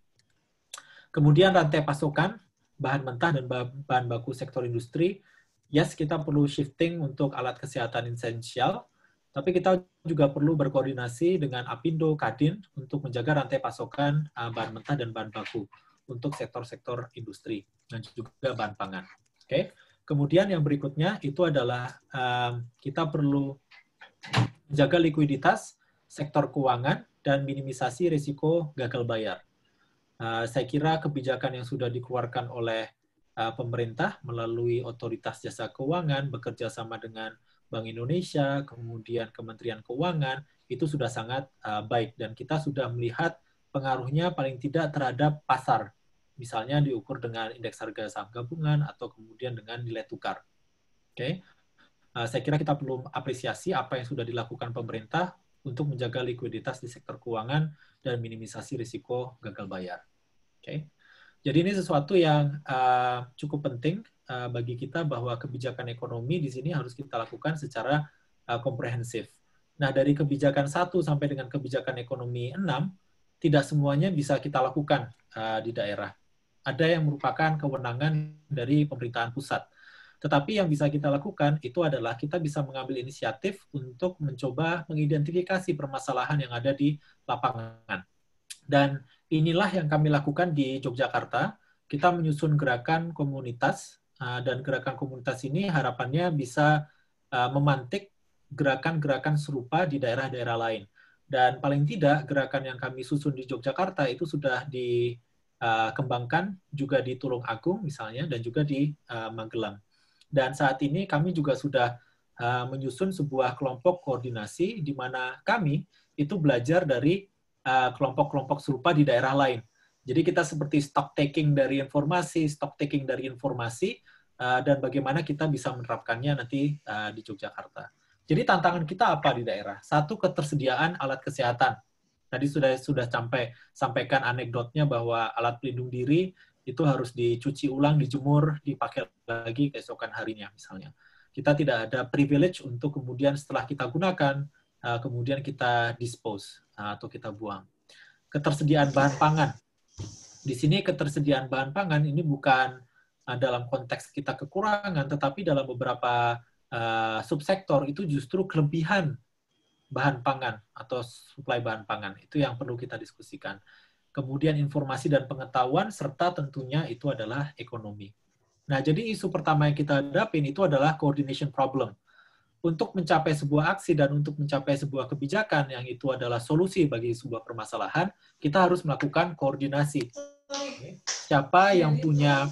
Kemudian rantai pasokan, bahan mentah dan bahan baku sektor industri, yes, kita perlu shifting untuk alat kesehatan esensial, tapi kita juga perlu berkoordinasi dengan Apindo, Kadin, untuk menjaga rantai pasokan bahan mentah dan bahan baku untuk sektor-sektor industri dan juga bahan pangan. Oke. Kemudian yang berikutnya itu adalah kita perlu menjaga likuiditas sektor keuangan dan minimisasi risiko gagal bayar. Saya kira kebijakan yang sudah dikeluarkan oleh pemerintah melalui Otoritas Jasa Keuangan bekerja sama dengan Bank Indonesia, kemudian Kementerian Keuangan, itu sudah sangat baik dan kita sudah melihat pengaruhnya paling tidak terhadap pasar. Misalnya diukur dengan indeks harga saham gabungan atau kemudian dengan nilai tukar. Oke. Saya kira kita perlu apresiasi apa yang sudah dilakukan pemerintah untuk menjaga likuiditas di sektor keuangan dan minimisasi risiko gagal bayar. Oke. Jadi ini sesuatu yang cukup penting bagi kita bahwa kebijakan ekonomi di sini harus kita lakukan secara komprehensif. Nah, dari kebijakan 1 sampai dengan kebijakan ekonomi 6, tidak semuanya bisa kita lakukan di daerah. Ada yang merupakan kewenangan dari pemerintahan pusat. Tetapi yang bisa kita lakukan itu adalah kita bisa mengambil inisiatif untuk mencoba mengidentifikasi permasalahan yang ada di lapangan. Dan inilah yang kami lakukan di Yogyakarta. Kita menyusun gerakan komunitas, dan gerakan komunitas ini harapannya bisa memantik gerakan-gerakan serupa di daerah-daerah lain. Dan paling tidak, gerakan yang kami susun di Yogyakarta itu sudah dikembangkan juga di Tulungagung misalnya, dan juga di Magelang. Dan saat ini kami juga sudah menyusun sebuah kelompok koordinasi di mana kami itu belajar dari kelompok-kelompok serupa di daerah lain. Jadi kita seperti stock taking dari informasi, dan bagaimana kita bisa menerapkannya nanti di Yogyakarta. Jadi tantangan kita apa di daerah? Satu, ketersediaan alat kesehatan. Tadi sudah sampaikan anekdotnya bahwa alat pelindung diri itu harus dicuci ulang, dijemur, dipakai lagi keesokan harinya misalnya. Kita tidak ada privilege untuk kemudian setelah kita gunakan, kemudian kita dispose atau kita buang. Ketersediaan bahan pangan. Di sini ketersediaan bahan pangan ini bukan dalam konteks kita kekurangan, tetapi dalam beberapa subsektor itu justru kelebihan bahan pangan atau suplai bahan pangan. Itu yang perlu kita diskusikan. Kemudian informasi dan pengetahuan, serta tentunya itu adalah ekonomi. Nah, jadi isu pertama yang kita hadapin itu adalah coordination problem. untuk mencapai sebuah aksi dan untuk mencapai sebuah kebijakan yang itu adalah solusi bagi sebuah permasalahan, kita harus melakukan koordinasi. Siapa yang punya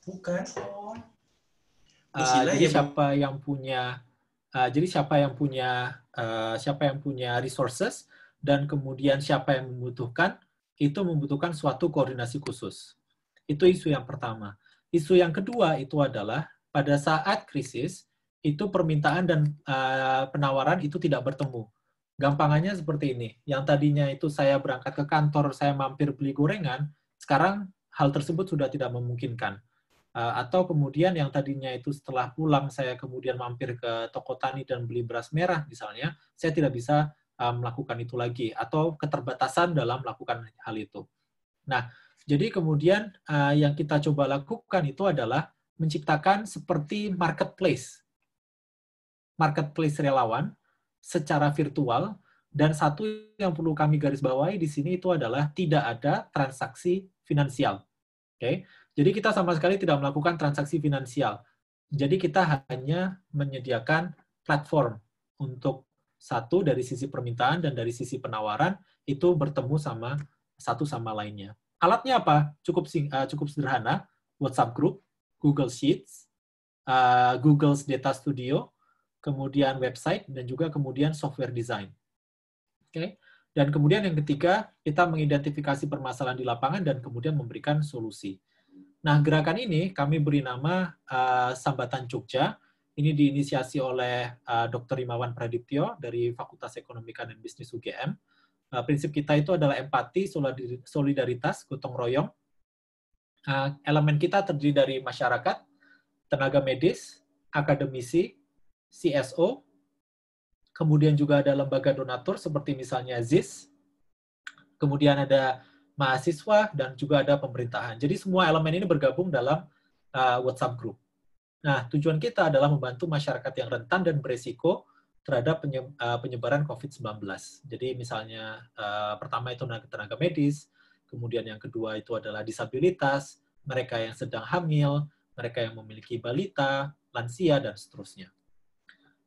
bukan jadi siapa yang punya resources dan kemudian siapa yang membutuhkan, itu membutuhkan suatu koordinasi khusus. Itu isu yang pertama. Isu yang kedua itu adalah pada saat krisis itu permintaan dan penawaran itu tidak bertemu. Gampangannya seperti ini. Yang tadinya itu saya berangkat ke kantor, saya mampir beli gorengan, sekarang hal tersebut sudah tidak memungkinkan. Atau kemudian yang tadinya itu setelah pulang saya kemudian mampir ke toko tani dan beli beras merah misalnya, saya tidak bisa melakukan itu lagi, atau keterbatasan dalam melakukan hal itu. Nah, jadi kemudian yang kita coba lakukan itu adalah menciptakan seperti marketplace relawan secara virtual, dan satu yang perlu kami garis bawahi di sini itu adalah tidak ada transaksi finansial. Oke, jadi kita sama sekali tidak melakukan transaksi finansial. Jadi kita hanya menyediakan platform untuk satu dari sisi permintaan dan dari sisi penawaran itu bertemu sama satu sama lainnya. Alatnya apa? Cukup sederhana, WhatsApp Group, Google Sheets, Google's Data Studio, kemudian website, dan juga kemudian software design. Oke. Dan kemudian yang ketiga, kita mengidentifikasi permasalahan di lapangan dan kemudian memberikan solusi. Nah, gerakan ini kami beri nama Sambatan Jogja. Ini diinisiasi oleh Dr. Rimawan Pradiptyo dari Fakultas Ekonomika dan Bisnis UGM. Prinsip kita itu adalah empati, solidaritas, gotong royong. Elemen kita terdiri dari masyarakat, tenaga medis, akademisi, CSO, kemudian juga ada lembaga donatur seperti misalnya ZIS, kemudian ada mahasiswa, dan juga ada pemerintahan. Jadi semua elemen ini bergabung dalam WhatsApp Group. Nah, tujuan kita adalah membantu masyarakat yang rentan dan beresiko terhadap penyebaran COVID-19. Jadi misalnya pertama itu tenaga medis, kemudian yang kedua itu adalah disabilitas, mereka yang sedang hamil, mereka yang memiliki balita, lansia, dan seterusnya.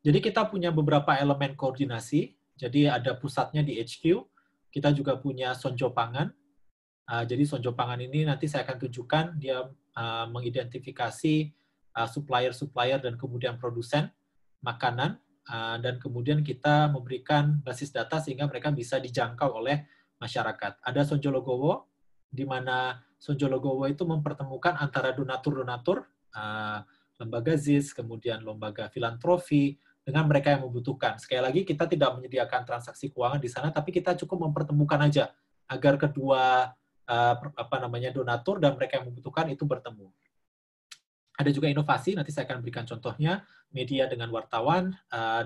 Jadi kita punya beberapa elemen koordinasi, jadi ada pusatnya di HQ, kita juga punya Sonjo Pangan. Jadi Sonjo Pangan ini nanti saya akan tunjukkan, dia mengidentifikasi supplier-supplier dan kemudian produsen makanan, dan kemudian kita memberikan basis data sehingga mereka bisa dijangkau oleh masyarakat. Ada Sonjo Logowo, di mana Sonjo Logowo itu mempertemukan antara donatur-donatur, lembaga ZIS, kemudian lembaga filantropi, dengan mereka yang membutuhkan. Sekali lagi, kita tidak menyediakan transaksi keuangan di sana, tapi kita cukup mempertemukan aja, agar kedua donatur dan mereka yang membutuhkan itu bertemu. Ada juga inovasi, nanti saya akan berikan contohnya, media dengan wartawan,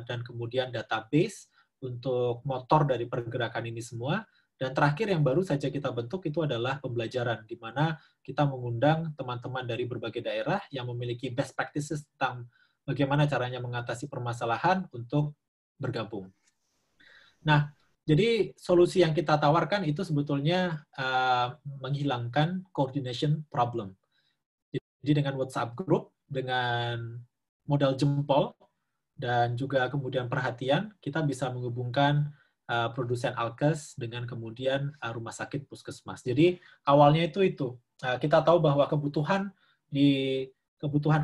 dan kemudian database untuk motor dari pergerakan ini semua. Dan terakhir yang baru saja kita bentuk itu adalah pembelajaran, di mana kita mengundang teman-teman dari berbagai daerah yang memiliki best practices tentang bagaimana caranya mengatasi permasalahan untuk bergabung. Nah, jadi solusi yang kita tawarkan itu sebetulnya menghilangkan coordination problem. Jadi dengan WhatsApp Group, dengan modal jempol, dan juga kemudian perhatian, kita bisa menghubungkan produsen alkes dengan kemudian rumah sakit puskesmas. Jadi awalnya itu kita tahu bahwa kebutuhan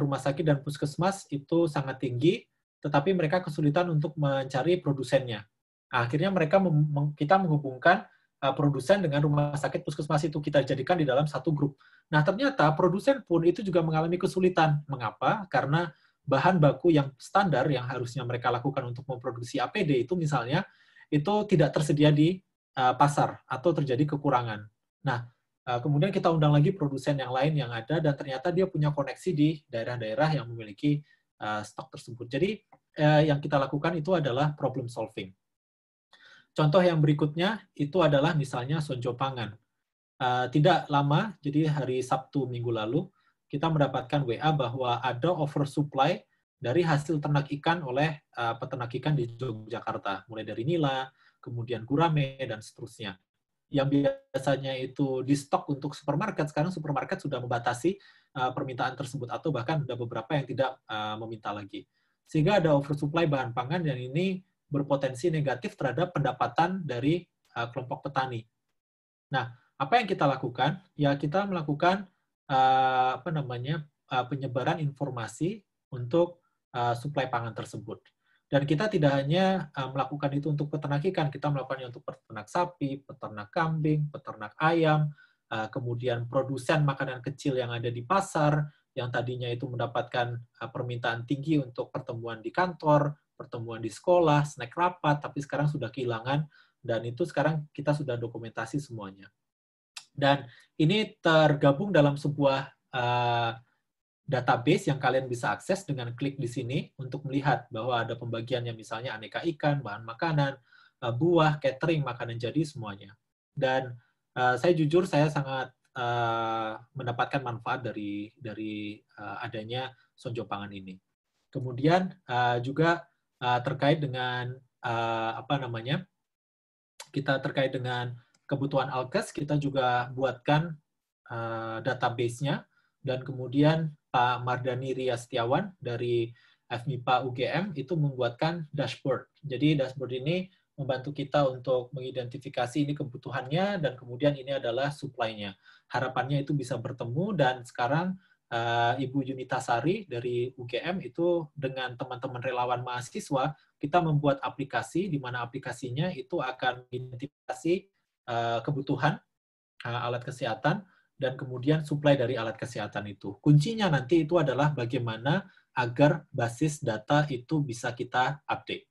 rumah sakit dan puskesmas itu sangat tinggi, tetapi mereka kesulitan untuk mencari produsennya. Akhirnya kita menghubungkan produsen dengan rumah sakit puskesmas itu, kita jadikan di dalam satu grup. Nah, ternyata produsen pun itu juga mengalami kesulitan. Mengapa? Karena bahan baku yang standar yang harusnya mereka lakukan untuk memproduksi APD itu misalnya, itu tidak tersedia di pasar atau terjadi kekurangan. Nah, kemudian kita undang lagi produsen yang lain yang ada, dan ternyata dia punya koneksi di daerah-daerah yang memiliki stok tersebut. Jadi yang kita lakukan itu adalah problem solving. Contoh yang berikutnya itu adalah misalnya Sonjo Pangan. Tidak lama, jadi hari Sabtu minggu lalu, kita mendapatkan WA bahwa ada oversupply dari hasil ternak ikan oleh peternak ikan di Yogyakarta, mulai dari nila, kemudian gurame, dan seterusnya. Yang biasanya itu di stok untuk supermarket, sekarang supermarket sudah membatasi permintaan tersebut, atau bahkan ada beberapa yang tidak meminta lagi. Sehingga ada oversupply bahan pangan, dan ini berpotensi negatif terhadap pendapatan dari kelompok petani. Nah, apa yang kita lakukan? Ya, kita melakukan penyebaran informasi untuk suplai pangan tersebut. Dan kita tidak hanya melakukan itu untuk peternak ikan, kita melakukannya untuk peternak sapi, peternak kambing, peternak ayam, kemudian produsen makanan kecil yang ada di pasar, yang tadinya itu mendapatkan permintaan tinggi untuk pertemuan di kantor, pertemuan di sekolah, snack rapat, tapi sekarang sudah kehilangan, dan itu sekarang kita sudah dokumentasi semuanya. Dan ini tergabung dalam sebuah database yang kalian bisa akses dengan klik di sini untuk melihat bahwa ada pembagiannya, misalnya aneka ikan, bahan makanan, buah, catering, makanan jadi, semuanya. Dan saya jujur, saya sangat mendapatkan manfaat dari adanya Sonjo Pangan ini. Kemudian juga terkait dengan kita terkait dengan kebutuhan Alkes, kita juga buatkan database-nya, dan kemudian Pak Mardhani Ria Setiawan dari FMIPA UGM itu membuatkan dashboard. Jadi dashboard ini membantu kita untuk mengidentifikasi ini kebutuhannya, dan kemudian ini adalah supply-nya. Harapannya itu bisa bertemu, dan sekarang Ibu Yunita Sari dari UGM itu dengan teman-teman relawan mahasiswa, kita membuat aplikasi di mana aplikasinya itu akan mengidentifikasi kebutuhan alat kesehatan, dan kemudian suplai dari alat kesehatan itu. Kuncinya nanti itu adalah bagaimana agar basis data itu bisa kita update.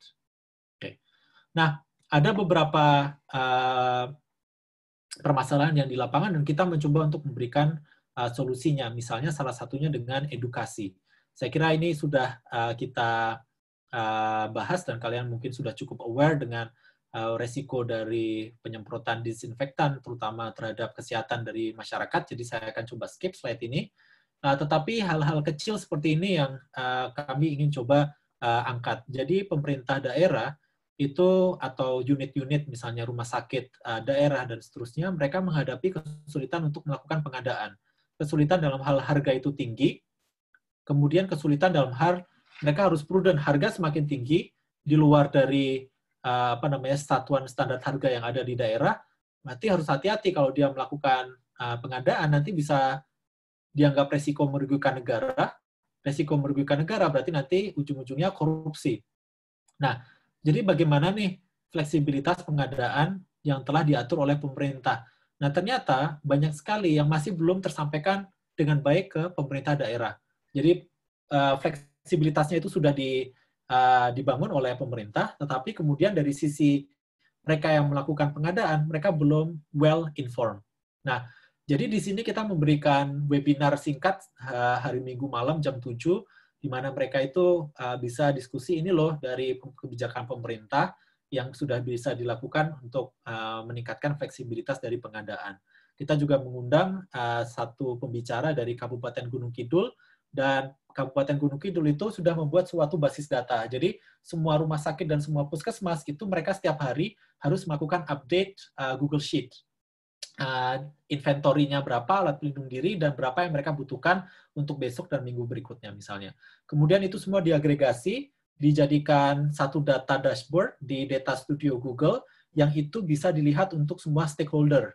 Oke. Nah, ada beberapa permasalahan yang di lapangan, dan kita mencoba untuk memberikan solusinya. Misalnya salah satunya dengan edukasi. Saya kira ini sudah kita bahas, dan kalian mungkin sudah cukup aware dengan resiko dari penyemprotan disinfektan, terutama terhadap kesehatan dari masyarakat. Jadi saya akan coba skip slide ini. Tetapi hal-hal kecil seperti ini yang kami ingin coba angkat. Jadi pemerintah daerah itu, atau unit-unit misalnya rumah sakit daerah dan seterusnya, mereka menghadapi kesulitan untuk melakukan pengadaan. Kesulitan dalam hal harga itu tinggi, kemudian kesulitan dalam hal mereka harus prudent, harga semakin tinggi di luar dari satuan standar harga yang ada di daerah, berarti harus hati-hati kalau dia melakukan pengadaan, nanti bisa dianggap resiko merugikan negara. Resiko merugikan negara berarti nanti ujung-ujungnya korupsi. Nah, jadi bagaimana nih fleksibilitas pengadaan yang telah diatur oleh pemerintah? Nah, ternyata banyak sekali yang masih belum tersampaikan dengan baik ke pemerintah daerah. Jadi fleksibilitasnya itu sudah dibangun oleh pemerintah, tetapi kemudian dari sisi mereka yang melakukan pengadaan, mereka belum well informed. Nah, jadi di sini kita memberikan webinar singkat hari Minggu malam jam 7, di mana mereka itu bisa diskusi ini loh dari kebijakan pemerintah yang sudah bisa dilakukan untuk meningkatkan fleksibilitas dari pengadaan. Kita juga mengundang satu pembicara dari Kabupaten Gunung Kidul, dan Kabupaten Gunung Kidul itu sudah membuat suatu basis data. Jadi semua rumah sakit dan semua puskesmas itu mereka setiap hari harus melakukan update Google Sheet. Inventorinya berapa, alat pelindung diri, dan berapa yang mereka butuhkan untuk besok dan minggu berikutnya misalnya. Kemudian itu semua diagregasi, dijadikan satu data dashboard di Data Studio Google, yang itu bisa dilihat untuk semua stakeholder.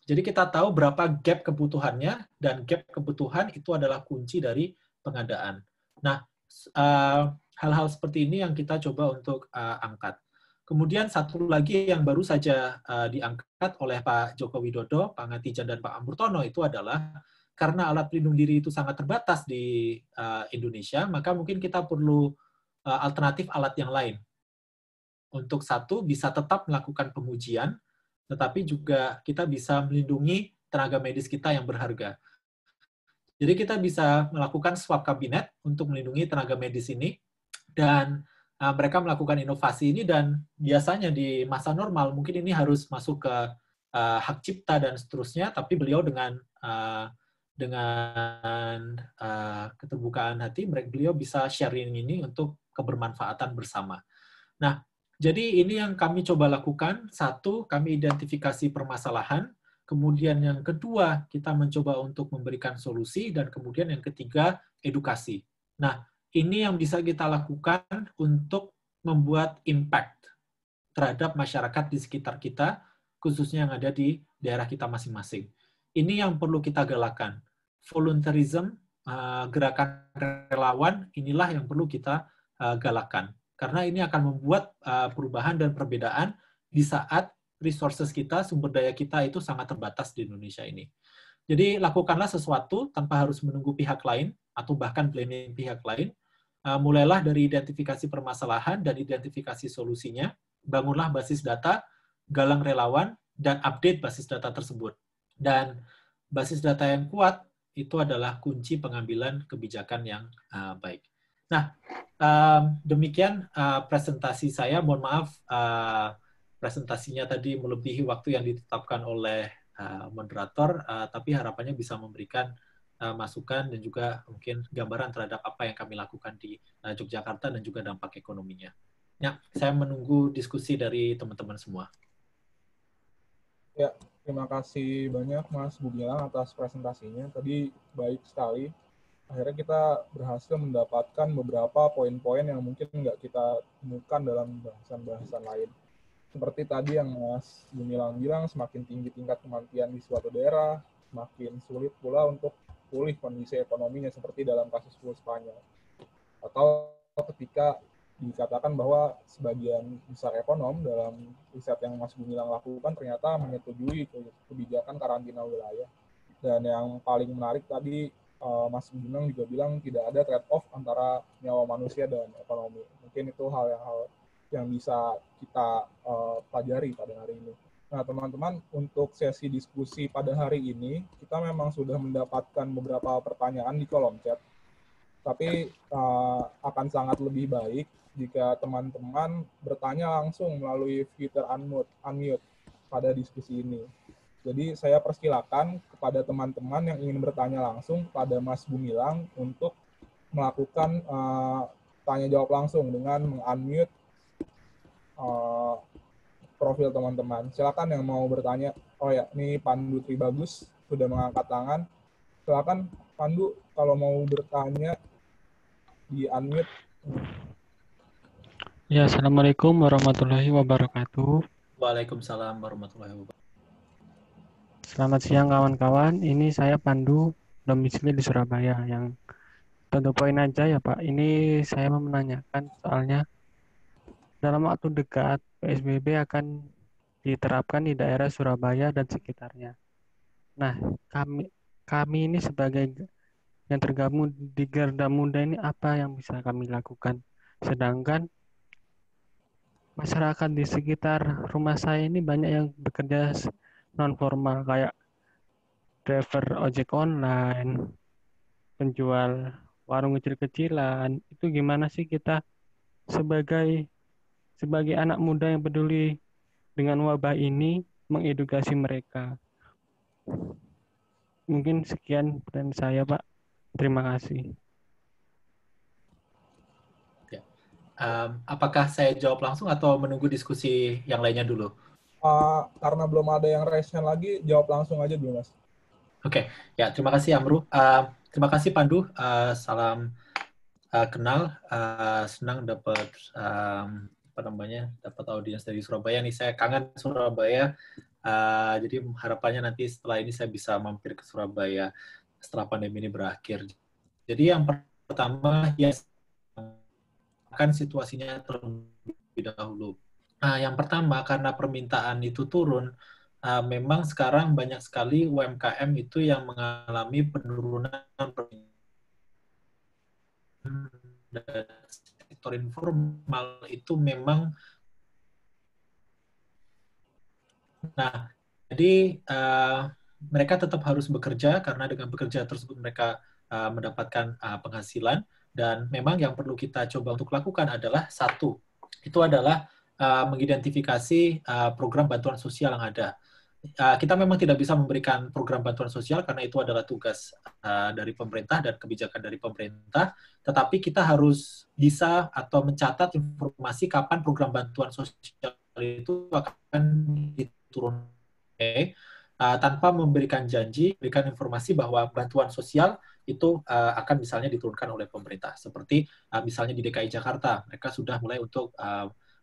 Jadi kita tahu berapa gap kebutuhannya, dan gap kebutuhan itu adalah kunci dari pengadaan. Nah, hal-hal seperti ini yang kita coba untuk angkat. Kemudian satu lagi yang baru saja diangkat oleh Pak Joko Widodo, Pak Ngatijan, dan Pak Amurtono itu adalah karena alat pelindung diri itu sangat terbatas di Indonesia, maka mungkin kita perlu alternatif alat yang lain. Untuk satu, bisa tetap melakukan pengujian, tetapi juga kita bisa melindungi tenaga medis kita yang berharga. Jadi kita bisa melakukan swab kabinet untuk melindungi tenaga medis ini, dan mereka melakukan inovasi ini, dan biasanya di masa normal mungkin ini harus masuk ke hak cipta dan seterusnya, tapi beliau dengan keterbukaan hati, beliau bisa sharing ini untuk kebermanfaatan bersama. Nah, jadi ini yang kami coba lakukan. Satu, kami identifikasi permasalahan. Kemudian yang kedua, kita mencoba untuk memberikan solusi, dan kemudian yang ketiga, edukasi. Nah, ini yang bisa kita lakukan untuk membuat impact terhadap masyarakat di sekitar kita, khususnya yang ada di daerah kita masing-masing. Ini yang perlu kita galakan. Volunteerism, gerakan relawan, inilah yang perlu kita galakan. Karena ini akan membuat perubahan dan perbedaan di saat resources kita, sumber daya kita itu sangat terbatas di Indonesia ini. Jadi lakukanlah sesuatu tanpa harus menunggu pihak lain atau bahkan blaming pihak lain. Mulailah dari identifikasi permasalahan dan identifikasi solusinya. Bangunlah basis data, galang relawan, dan update basis data tersebut. Dan basis data yang kuat itu adalah kunci pengambilan kebijakan yang baik. Nah, demikian presentasi saya. Mohon maaf, presentasinya tadi melebihi waktu yang ditetapkan oleh moderator, tapi harapannya bisa memberikan masukan dan juga mungkin gambaran terhadap apa yang kami lakukan di Yogyakarta dan juga dampak ekonominya. Ya, saya menunggu diskusi dari teman-teman semua. Ya, terima kasih banyak Mas Gumilang atas presentasinya. Tadi baik sekali. Akhirnya kita berhasil mendapatkan beberapa poin-poin yang mungkin nggak kita temukan dalam bahasan-bahasan lain. Seperti tadi yang Mas Gumilang bilang, semakin tinggi tingkat kematian di suatu daerah, semakin sulit pula untuk pulih kondisi ekonominya seperti dalam kasus flu Spanyol. Atau ketika dikatakan bahwa sebagian besar ekonom dalam riset yang Mas Gumilang lakukan ternyata menyetujui kebijakan karantina wilayah. Dan yang paling menarik tadi, Mas Gumilang juga bilang tidak ada trade-off antara nyawa manusia dan ekonomi. Mungkin itu hal yang bisa kita pelajari pada hari ini. Nah, teman-teman, untuk sesi diskusi pada hari ini, kita memang sudah mendapatkan beberapa pertanyaan di kolom chat. Tapi akan sangat lebih baik jika teman-teman bertanya langsung melalui fitur unmute pada diskusi ini. Jadi saya persilakan kepada teman-teman yang ingin bertanya langsung pada Mas Gumilang untuk melakukan tanya jawab langsung dengan meng-unmute profil teman-teman. Silakan yang mau bertanya. Oh ya, ini Pandu Tribagus sudah mengangkat tangan. Silakan Pandu kalau mau bertanya di unmute. Ya, Assalamualaikum warahmatullahi wabarakatuh. Waalaikumsalam warahmatullahi wabarakatuh. Selamat siang kawan-kawan. Ini saya Pandu, domisili di Surabaya. Yang tentu poin aja ya Pak. Ini saya mau menanyakan soalnya dalam waktu dekat PSBB akan diterapkan di daerah Surabaya dan sekitarnya. Nah, kami ini sebagai yang tergabung di Garda Muda ini apa yang bisa kami lakukan? Sedangkan masyarakat di sekitar rumah saya ini banyak yang bekerja non formal kayak driver ojek online, penjual warung kecil-kecilan. Itu gimana sih kita sebagai anak muda yang peduli dengan wabah ini mengedukasi mereka? Mungkin sekian dan saya Pak. Terima kasih. Apakah saya jawab langsung atau menunggu diskusi yang lainnya dulu? Karena belum ada yang raise hand lagi, jawab langsung aja dulu, Mas. Oke, ya terima kasih Amru. Terima kasih Pandu. Salam kenal. Senang dapat dapat audiens dari Surabaya nih. Saya kangen Surabaya. Jadi harapannya nanti setelah ini saya bisa mampir ke Surabaya setelah pandemi ini berakhir. Jadi yang pertama ya akan situasinya terlebih dahulu. Yang pertama, karena permintaan itu turun, memang sekarang banyak sekali UMKM itu yang mengalami penurunan permintaan. Dan sektor informal itu memang, jadi mereka tetap harus bekerja karena dengan bekerja tersebut mereka mendapatkan penghasilan. Dan memang yang perlu kita coba untuk lakukan adalah satu, itu adalah mengidentifikasi program bantuan sosial yang ada. Kita memang tidak bisa memberikan program bantuan sosial karena itu adalah tugas dari pemerintah dan kebijakan dari pemerintah, tetapi kita harus bisa atau mencatat informasi kapan program bantuan sosial itu akan diturunkan. tanpa memberikan janji, berikan informasi bahwa bantuan sosial itu akan misalnya diturunkan oleh pemerintah. Seperti misalnya di DKI Jakarta, mereka sudah mulai untuk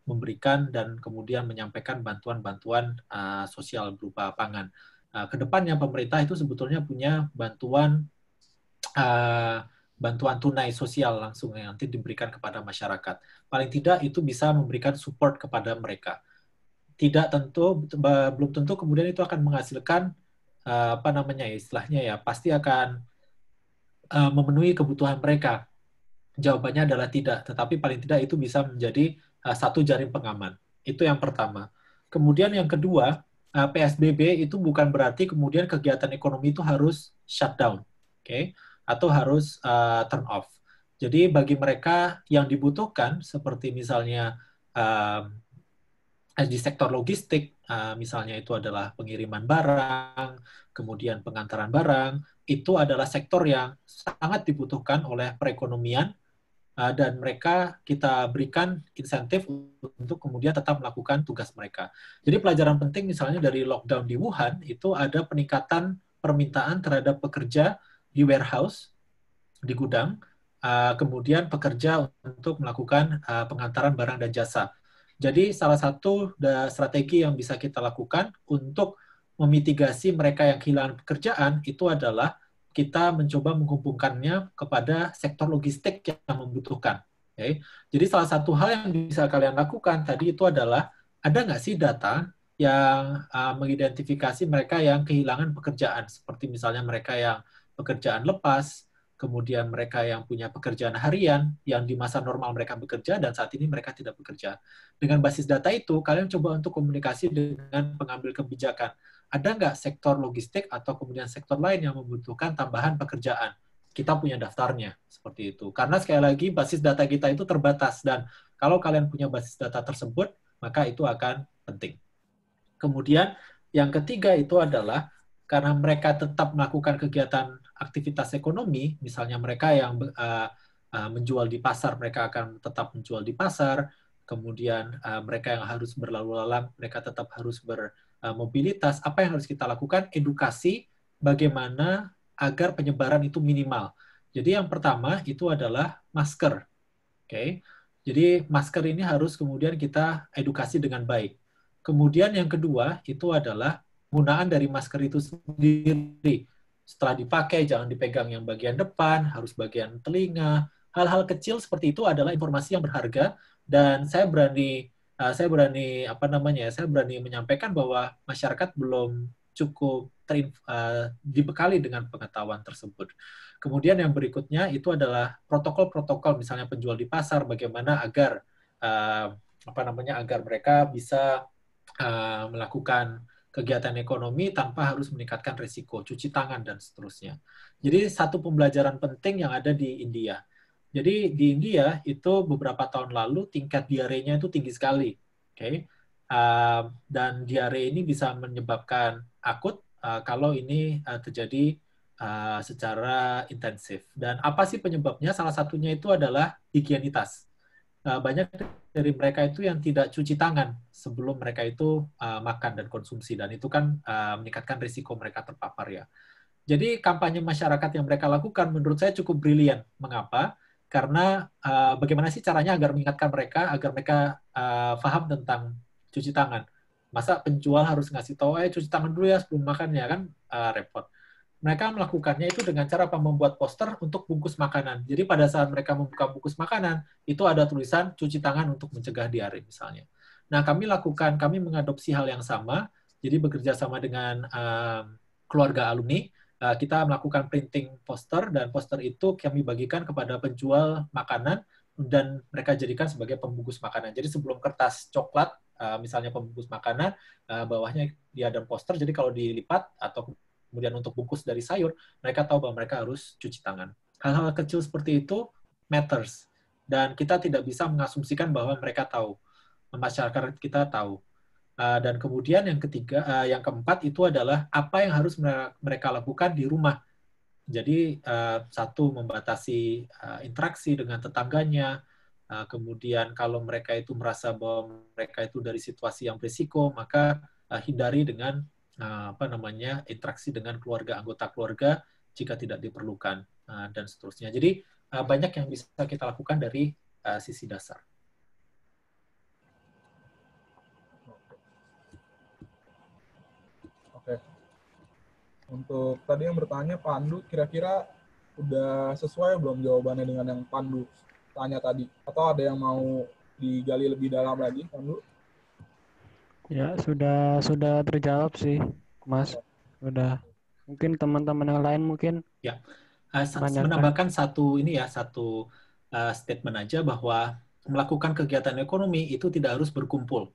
memberikan dan kemudian menyampaikan bantuan-bantuan sosial berupa pangan. Kedepannya pemerintah itu sebetulnya punya bantuan tunai sosial langsung yang nanti diberikan kepada masyarakat. Paling tidak itu bisa memberikan support kepada mereka. Belum tentu kemudian itu akan menghasilkan istilahnya ya, pasti akan memenuhi kebutuhan mereka. Jawabannya adalah tidak, tetapi paling tidak itu bisa menjadi satu jaring pengaman. Itu yang pertama. Kemudian yang kedua, PSBB itu bukan berarti kemudian kegiatan ekonomi itu harus shutdown, okay? Atau harus turn off. Jadi bagi mereka yang dibutuhkan, seperti misalnya di sektor logistik, misalnya itu adalah pengiriman barang, kemudian pengantaran barang, itu adalah sektor yang sangat dibutuhkan oleh perekonomian, dan mereka kita berikan insentif untuk kemudian tetap melakukan tugas mereka. Jadi pelajaran penting misalnya dari lockdown di Wuhan, itu ada peningkatan permintaan terhadap pekerja di warehouse, di gudang, kemudian pekerja untuk melakukan pengantaran barang dan jasa. Jadi salah satu strategi yang bisa kita lakukan untuk memitigasi mereka yang kehilangan pekerjaan itu adalah kita mencoba menghubungkannya kepada sektor logistik yang membutuhkan. Okay. Jadi salah satu hal yang bisa kalian lakukan tadi itu adalah, ada nggak sih data yang mengidentifikasi mereka yang kehilangan pekerjaan, seperti misalnya mereka yang pekerjaan lepas, kemudian mereka yang punya pekerjaan harian, yang di masa normal mereka bekerja, dan saat ini mereka tidak bekerja. Dengan basis data itu, kalian coba untuk komunikasi dengan pengambil kebijakan. Ada nggak sektor logistik atau kemudian sektor lain yang membutuhkan tambahan pekerjaan? Kita punya daftarnya, seperti itu. Karena sekali lagi, basis data kita itu terbatas, dan kalau kalian punya basis data tersebut, maka itu akan penting. Kemudian, yang ketiga itu adalah, karena mereka tetap melakukan kegiatan aktivitas ekonomi, misalnya mereka yang menjual di pasar, mereka akan tetap menjual di pasar, kemudian mereka yang harus berlalu lalang, mereka tetap harus bermobilitas. Apa yang harus kita lakukan? Edukasi bagaimana agar penyebaran itu minimal. Jadi yang pertama itu adalah masker. Okay? Jadi masker ini harus kemudian kita edukasi dengan baik. Kemudian yang kedua itu adalah penggunaan dari masker itu sendiri. Setelah dipakai, jangan dipegang yang bagian depan, harus bagian telinga. Hal-hal kecil seperti itu adalah informasi yang berharga, dan saya berani menyampaikan bahwa masyarakat belum cukup dibekali dengan pengetahuan tersebut. Kemudian yang berikutnya itu adalah protokol-protokol, misalnya penjual di pasar, bagaimana agar agar mereka bisa melakukan kegiatan ekonomi tanpa harus meningkatkan risiko, cuci tangan, dan seterusnya. Jadi satu pembelajaran penting yang ada di India. Jadi di India itu beberapa tahun lalu tingkat diarenya itu tinggi sekali. Okay? Dan diare ini bisa menyebabkan akut kalau ini terjadi secara intensif. Dan apa sih penyebabnya? Salah satunya itu adalah higienitas. Banyak dari mereka itu yang tidak cuci tangan sebelum mereka itu makan dan konsumsi, dan itu kan meningkatkan risiko mereka terpapar ya. Jadi kampanye masyarakat yang mereka lakukan menurut saya cukup brilian. Mengapa? Karena bagaimana sih caranya agar mengingatkan mereka agar mereka paham tentang cuci tangan. Masa penjual harus ngasih tahu, cuci tangan dulu ya sebelum makan, ya kan repot. Mereka melakukannya itu dengan cara membuat poster untuk bungkus makanan. Jadi pada saat mereka membuka bungkus makanan, itu ada tulisan cuci tangan untuk mencegah diare misalnya. Nah, kami mengadopsi hal yang sama, jadi bekerja sama dengan keluarga alumni, kita melakukan printing poster, dan poster itu kami bagikan kepada penjual makanan, dan mereka jadikan sebagai pembungkus makanan. Jadi sebelum kertas coklat, misalnya pembungkus makanan, bawahnya dia ada poster, jadi kalau dilipat atau kemudian untuk bungkus dari sayur, mereka tahu bahwa mereka harus cuci tangan. Hal-hal kecil seperti itu matters. Dan kita tidak bisa mengasumsikan bahwa mereka tahu. Masyarakat kita tahu. Dan kemudian yang keempat itu adalah apa yang harus mereka lakukan di rumah. Jadi satu, membatasi interaksi dengan tetangganya. Kemudian kalau mereka itu merasa bahwa mereka itu dari situasi yang berisiko, maka hindari dengan interaksi dengan anggota keluarga jika tidak diperlukan, dan seterusnya. Jadi banyak yang bisa kita lakukan dari sisi dasar. Oke. Untuk tadi yang bertanya Pandu, kira-kira udah sesuai belum jawabannya dengan yang Pandu tanya tadi? Atau ada yang mau digali lebih dalam lagi, Pandu? Ya, sudah terjawab sih, Mas. Sudah. Mungkin teman-teman yang lain mungkin Ya, menanyakan. menambahkan satu statement aja bahwa melakukan kegiatan ekonomi itu tidak harus berkumpul.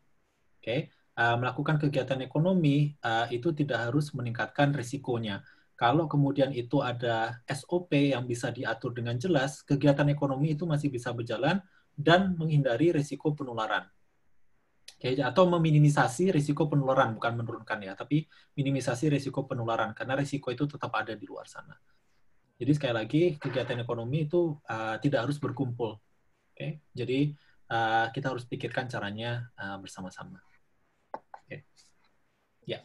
Oke, melakukan kegiatan ekonomi itu tidak harus meningkatkan risikonya. Kalau kemudian itu ada SOP yang bisa diatur dengan jelas, kegiatan ekonomi itu masih bisa berjalan dan menghindari risiko penularan. Oke, atau meminimisasi risiko penularan, bukan menurunkan ya, tapi minimisasi risiko penularan, karena risiko itu tetap ada di luar sana. Jadi sekali lagi, kegiatan ekonomi itu tidak harus berkumpul. Oke, jadi kita harus pikirkan caranya bersama-sama. Oke. Ya.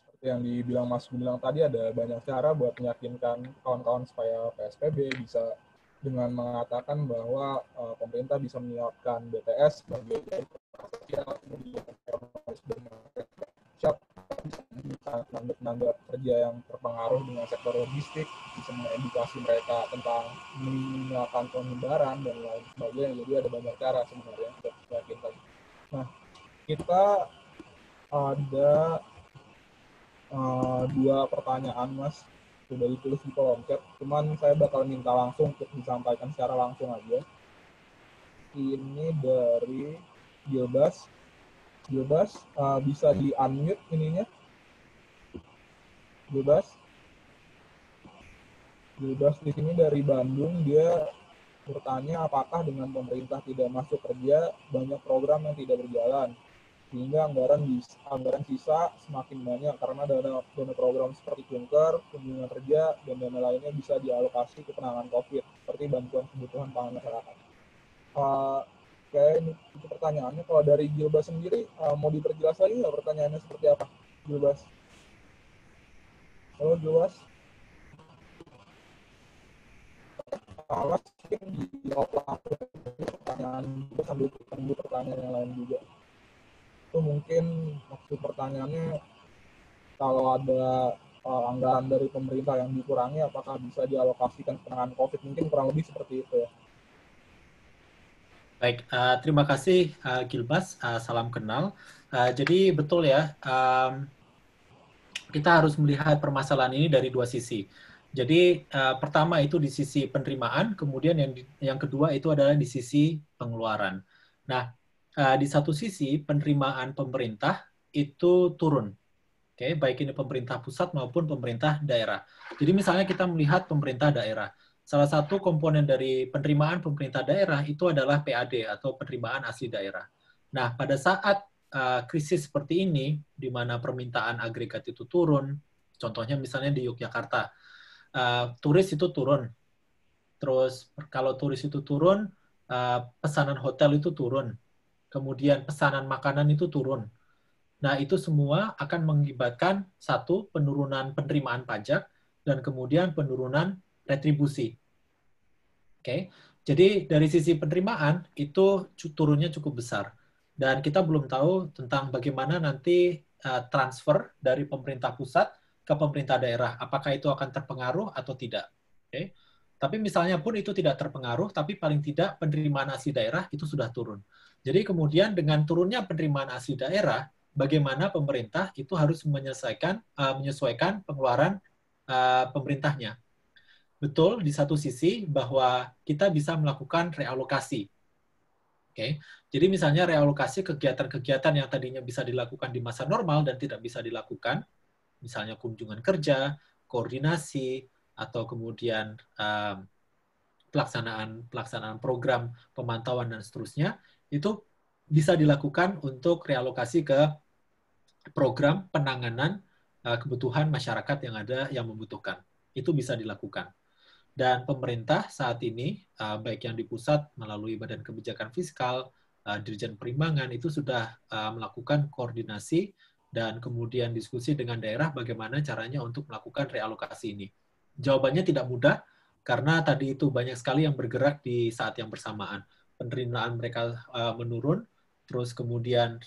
Seperti yang dibilang Mas Gumilang tadi, ada banyak cara buat meyakinkan kawan-kawan supaya PSBB bisa dengan mengatakan bahwa pemerintah bisa menyiapkan BTS sebagai kemudian tenaga kerja yang terpengaruh dengan sektor logistik, bisa mengedukasi mereka tentang minimalkan penyebaran dan lain sebagainya. Jadi ada banyak cara sebenarnya untuk meyakinkan. Nah, kita ada dua pertanyaan, Mas, sudah ditulis di kolom chat, cuman saya bakal minta langsung untuk disampaikan secara langsung aja. Ini dari Gilbas. Gilbas, bisa di-unmute ininya? Gilbas di sini dari Bandung, dia bertanya apakah dengan pemerintah tidak masuk kerja, banyak program yang tidak berjalan, sehingga anggaran sisa semakin banyak karena dana program seperti Kunker, kunjungan kerja, dan dana lainnya bisa dialokasi ke penanganan COVID, seperti bantuan kebutuhan pangan masyarakat. Kayak ini itu pertanyaannya. Kalau dari Gilbas sendiri, mau diperjelas lagi nggak pertanyaannya seperti apa, Gilbas? Halo, Gilbas? Alas mungkin dijawab pertanyaan juga sambil tunggu pertanyaan yang lain juga. Itu mungkin maksud pertanyaannya, kalau ada anggaran dari pemerintah yang dikurangi, apakah bisa dialokasikan penanganan COVID? Mungkin kurang lebih seperti itu ya. Baik, terima kasih Gilbas, salam kenal. Jadi betul ya, kita harus melihat permasalahan ini dari dua sisi. Jadi pertama itu di sisi penerimaan, kemudian yang kedua itu adalah di sisi pengeluaran. Nah, di satu sisi penerimaan pemerintah itu turun. Oke, baik ini pemerintah pusat maupun pemerintah daerah. Jadi misalnya kita melihat pemerintah daerah. Salah satu komponen dari penerimaan pemerintah daerah itu adalah PAD atau penerimaan asli daerah. Nah, pada saat krisis seperti ini, di mana permintaan agregat itu turun, contohnya misalnya di Yogyakarta, turis itu turun. Terus kalau turis itu turun, pesanan hotel itu turun. Kemudian pesanan makanan itu turun. Nah, itu semua akan mengakibatkan satu, penurunan penerimaan pajak, dan kemudian penurunan retribusi. Oke, jadi dari sisi penerimaan itu turunnya cukup besar. Dan kita belum tahu tentang bagaimana nanti transfer dari pemerintah pusat ke pemerintah daerah. Apakah itu akan terpengaruh atau tidak. Oke. Tapi misalnya pun itu tidak terpengaruh, tapi paling tidak penerimaan asli daerah itu sudah turun. Jadi kemudian dengan turunnya penerimaan asli daerah, bagaimana pemerintah itu harus menyesuaikan pengeluaran pemerintahnya. Betul, di satu sisi bahwa kita bisa melakukan realokasi. Oke, jadi misalnya realokasi kegiatan-kegiatan yang tadinya bisa dilakukan di masa normal dan tidak bisa dilakukan, misalnya kunjungan kerja, koordinasi, atau kemudian pelaksanaan program pemantauan dan seterusnya, itu bisa dilakukan untuk realokasi ke program penanganan kebutuhan masyarakat yang ada yang membutuhkan. Itu bisa dilakukan. Dan pemerintah saat ini, baik yang di pusat melalui Badan Kebijakan Fiskal, Dirjen Perimbangan, itu sudah melakukan koordinasi dan kemudian diskusi dengan daerah bagaimana caranya untuk melakukan realokasi ini. Jawabannya tidak mudah, karena tadi itu banyak sekali yang bergerak di saat yang bersamaan. Penerimaan mereka menurun, terus kemudian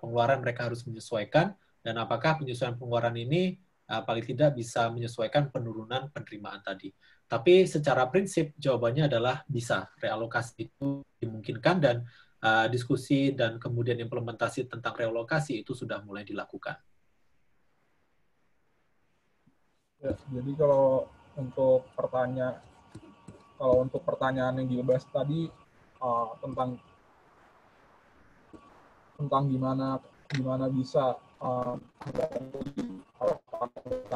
pengeluaran mereka harus menyesuaikan, dan apakah penyesuaian pengeluaran ini paling tidak bisa menyesuaikan penurunan penerimaan tadi. Tapi secara prinsip jawabannya adalah bisa, realokasi itu dimungkinkan, dan diskusi dan kemudian implementasi tentang realokasi itu sudah mulai dilakukan. Ya, jadi kalau untuk pertanyaan yang dibahas tadi tentang gimana bisa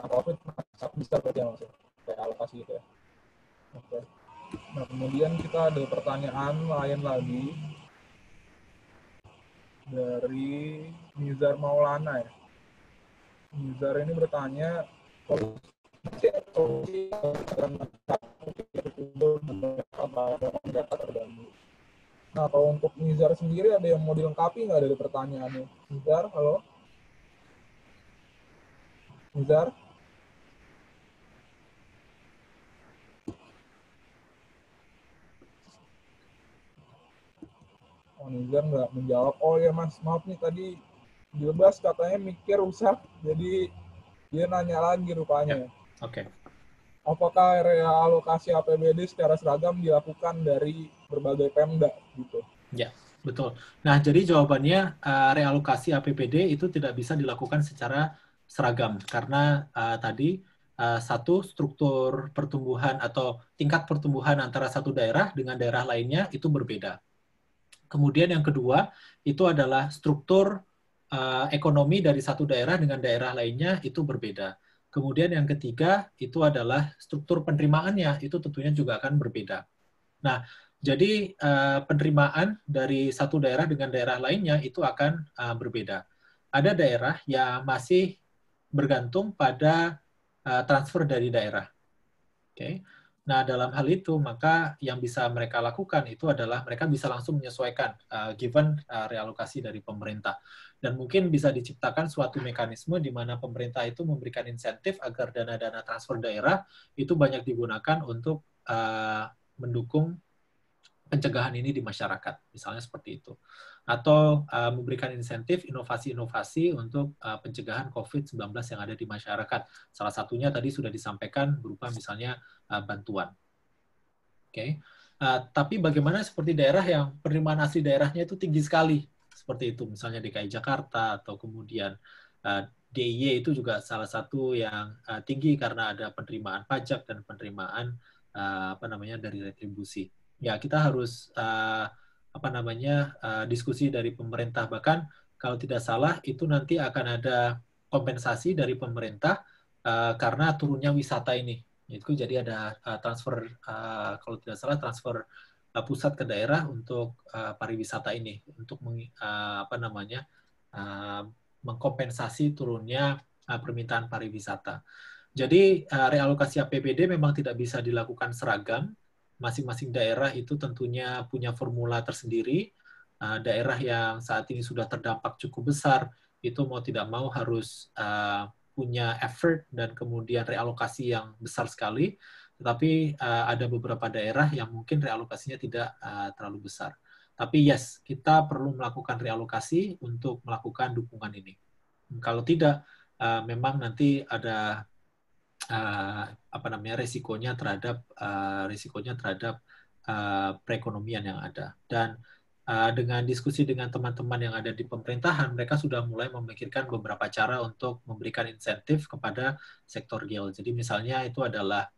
COVID bisa berarti ya Mas, kayak alokasi gitu ya. Oke. Nah, kemudian kita ada pertanyaan lain lagi dari Nizar Maulana ya. Nizar ini bertanya Nah, kalau untuk Nizar sendiri ada yang mau dilengkapi nggak dari pertanyaannya? Nizar, halo? Nizar? Oh, Nizar nggak menjawab. Oh ya Mas, maaf nih tadi Dilbas katanya mikir rusak, jadi dia nanya lagi rupanya. Ya, oke. Apakah realokasi APBD secara seragam dilakukan dari berbagai Pemda gitu? Ya, betul. Nah, jadi jawabannya realokasi APBD itu tidak bisa dilakukan secara seragam karena tadi satu struktur pertumbuhan atau tingkat pertumbuhan antara satu daerah dengan daerah lainnya itu berbeda. Kemudian yang kedua itu adalah struktur ekonomi dari satu daerah dengan daerah lainnya itu berbeda. Kemudian yang ketiga itu adalah struktur penerimaannya, itu tentunya juga akan berbeda. Nah, jadi penerimaan dari satu daerah dengan daerah lainnya itu akan berbeda. Ada daerah yang masih bergantung pada transfer dari daerah. Oke. Nah, dalam hal itu, maka yang bisa mereka lakukan itu adalah mereka bisa langsung menyesuaikan given realokasi dari pemerintah. Dan mungkin bisa diciptakan suatu mekanisme di mana pemerintah itu memberikan insentif agar dana-dana transfer daerah itu banyak digunakan untuk mendukung pencegahan ini di masyarakat, misalnya seperti itu. Atau memberikan insentif inovasi-inovasi untuk pencegahan COVID-19 yang ada di masyarakat. Salah satunya tadi sudah disampaikan berupa misalnya bantuan. Oke. Tapi bagaimana seperti daerah yang penerimaan asli daerahnya itu tinggi sekali, seperti itu, misalnya DKI Jakarta, atau kemudian DIY itu juga salah satu yang tinggi karena ada penerimaan pajak dan penerimaan dari retribusi. Ya, kita harus diskusi dari pemerintah, bahkan kalau tidak salah itu nanti akan ada kompensasi dari pemerintah karena turunnya wisata ini. Itu jadi ada transfer kalau tidak salah transfer pusat ke daerah untuk pariwisata ini untuk mengkompensasi turunnya permintaan pariwisata. Jadi realokasi APBD memang tidak bisa dilakukan seragam. Masing-masing daerah itu tentunya punya formula tersendiri. Daerah yang saat ini sudah terdampak cukup besar itu mau tidak mau harus punya effort dan kemudian realokasi yang besar sekali, tetapi ada beberapa daerah yang mungkin realokasinya tidak terlalu besar. Tapi yes, kita perlu melakukan realokasi untuk melakukan dukungan ini. Kalau tidak, memang nanti ada risikonya terhadap perekonomian yang ada. Dan dengan diskusi dengan teman-teman yang ada di pemerintahan, mereka sudah mulai memikirkan beberapa cara untuk memberikan insentif kepada sektor real. Jadi misalnya itu adalah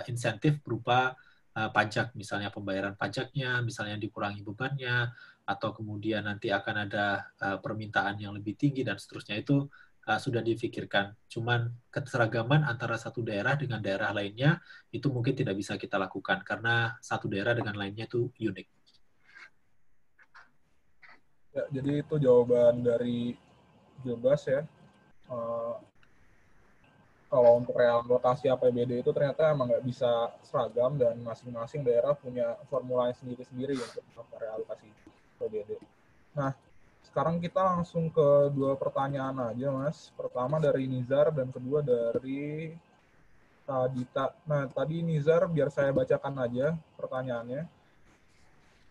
insentif berupa pajak, misalnya pembayaran pajaknya, misalnya dikurangi bebannya, atau kemudian nanti akan ada permintaan yang lebih tinggi dan seterusnya. Itu sudah difikirkan. Cuman keseragaman antara satu daerah dengan daerah lainnya itu mungkin tidak bisa kita lakukan karena satu daerah dengan lainnya itu unik. Ya, jadi itu jawaban dari Gilbas ya. Kalau untuk realokasi APBD itu ternyata emang nggak bisa seragam dan masing-masing daerah punya formulanya sendiri-sendiri untuk realokasi APBD. Nah, sekarang kita langsung ke 2 pertanyaan aja, Mas. Pertama dari Nizar dan kedua dari Dita. Nah, tadi Nizar, biar saya bacakan aja pertanyaannya.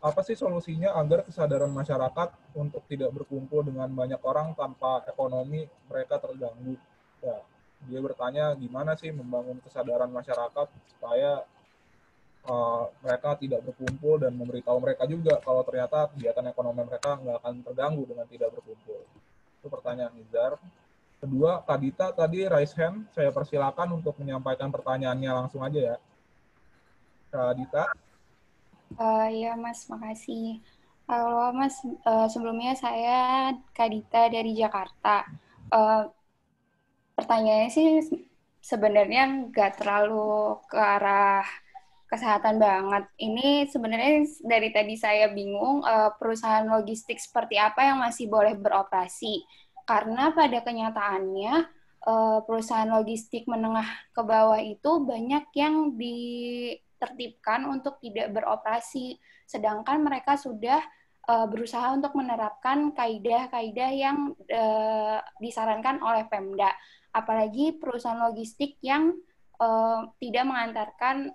Apa sih solusinya agar kesadaran masyarakat untuk tidak berkumpul dengan banyak orang tanpa ekonomi mereka terganggu? Ya, dia bertanya gimana sih membangun kesadaran masyarakat supaya mereka tidak berkumpul dan memberitahu mereka juga kalau ternyata kegiatan ekonomi mereka nggak akan terganggu dengan tidak berkumpul. Itu pertanyaan Nizar. Kedua, Kak Dita tadi raise hand, saya persilakan untuk menyampaikan pertanyaannya langsung aja ya. Kak Dita. Ya Mas, makasih. Halo Mas, sebelumnya saya Kak Dita dari Jakarta. Pertanyaannya sih sebenarnya nggak terlalu ke arah kesehatan banget. Ini sebenarnya dari tadi saya bingung perusahaan logistik seperti apa yang masih boleh beroperasi. Karena pada kenyataannya perusahaan logistik menengah ke bawah itu banyak yang ditertibkan untuk tidak beroperasi. Sedangkan mereka sudah berusaha untuk menerapkan kaidah-kaidah yang disarankan oleh Pemda. Apalagi perusahaan logistik yang tidak mengantarkan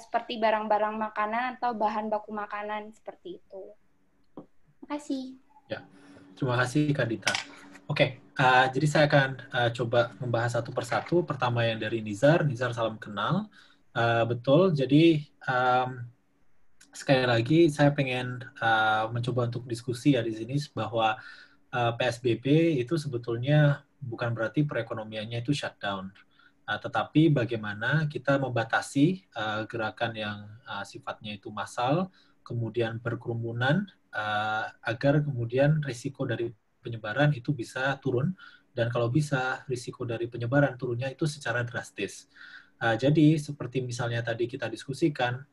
seperti barang-barang makanan atau bahan baku makanan seperti itu. Terima kasih. Ya, terima kasih Kak Dita. Oke, jadi saya akan coba membahas satu persatu. Pertama yang dari Nizar, salam kenal. Betul, jadi sekali lagi saya pengen mencoba untuk diskusi ya di sini bahwa PSBB itu sebetulnya bukan berarti perekonomiannya itu shutdown. Tetapi bagaimana kita membatasi gerakan yang sifatnya itu massal, kemudian berkerumunan, agar kemudian risiko dari penyebaran itu bisa turun, dan kalau bisa risiko dari penyebaran turunnya itu secara drastis. Jadi seperti misalnya tadi kita diskusikan,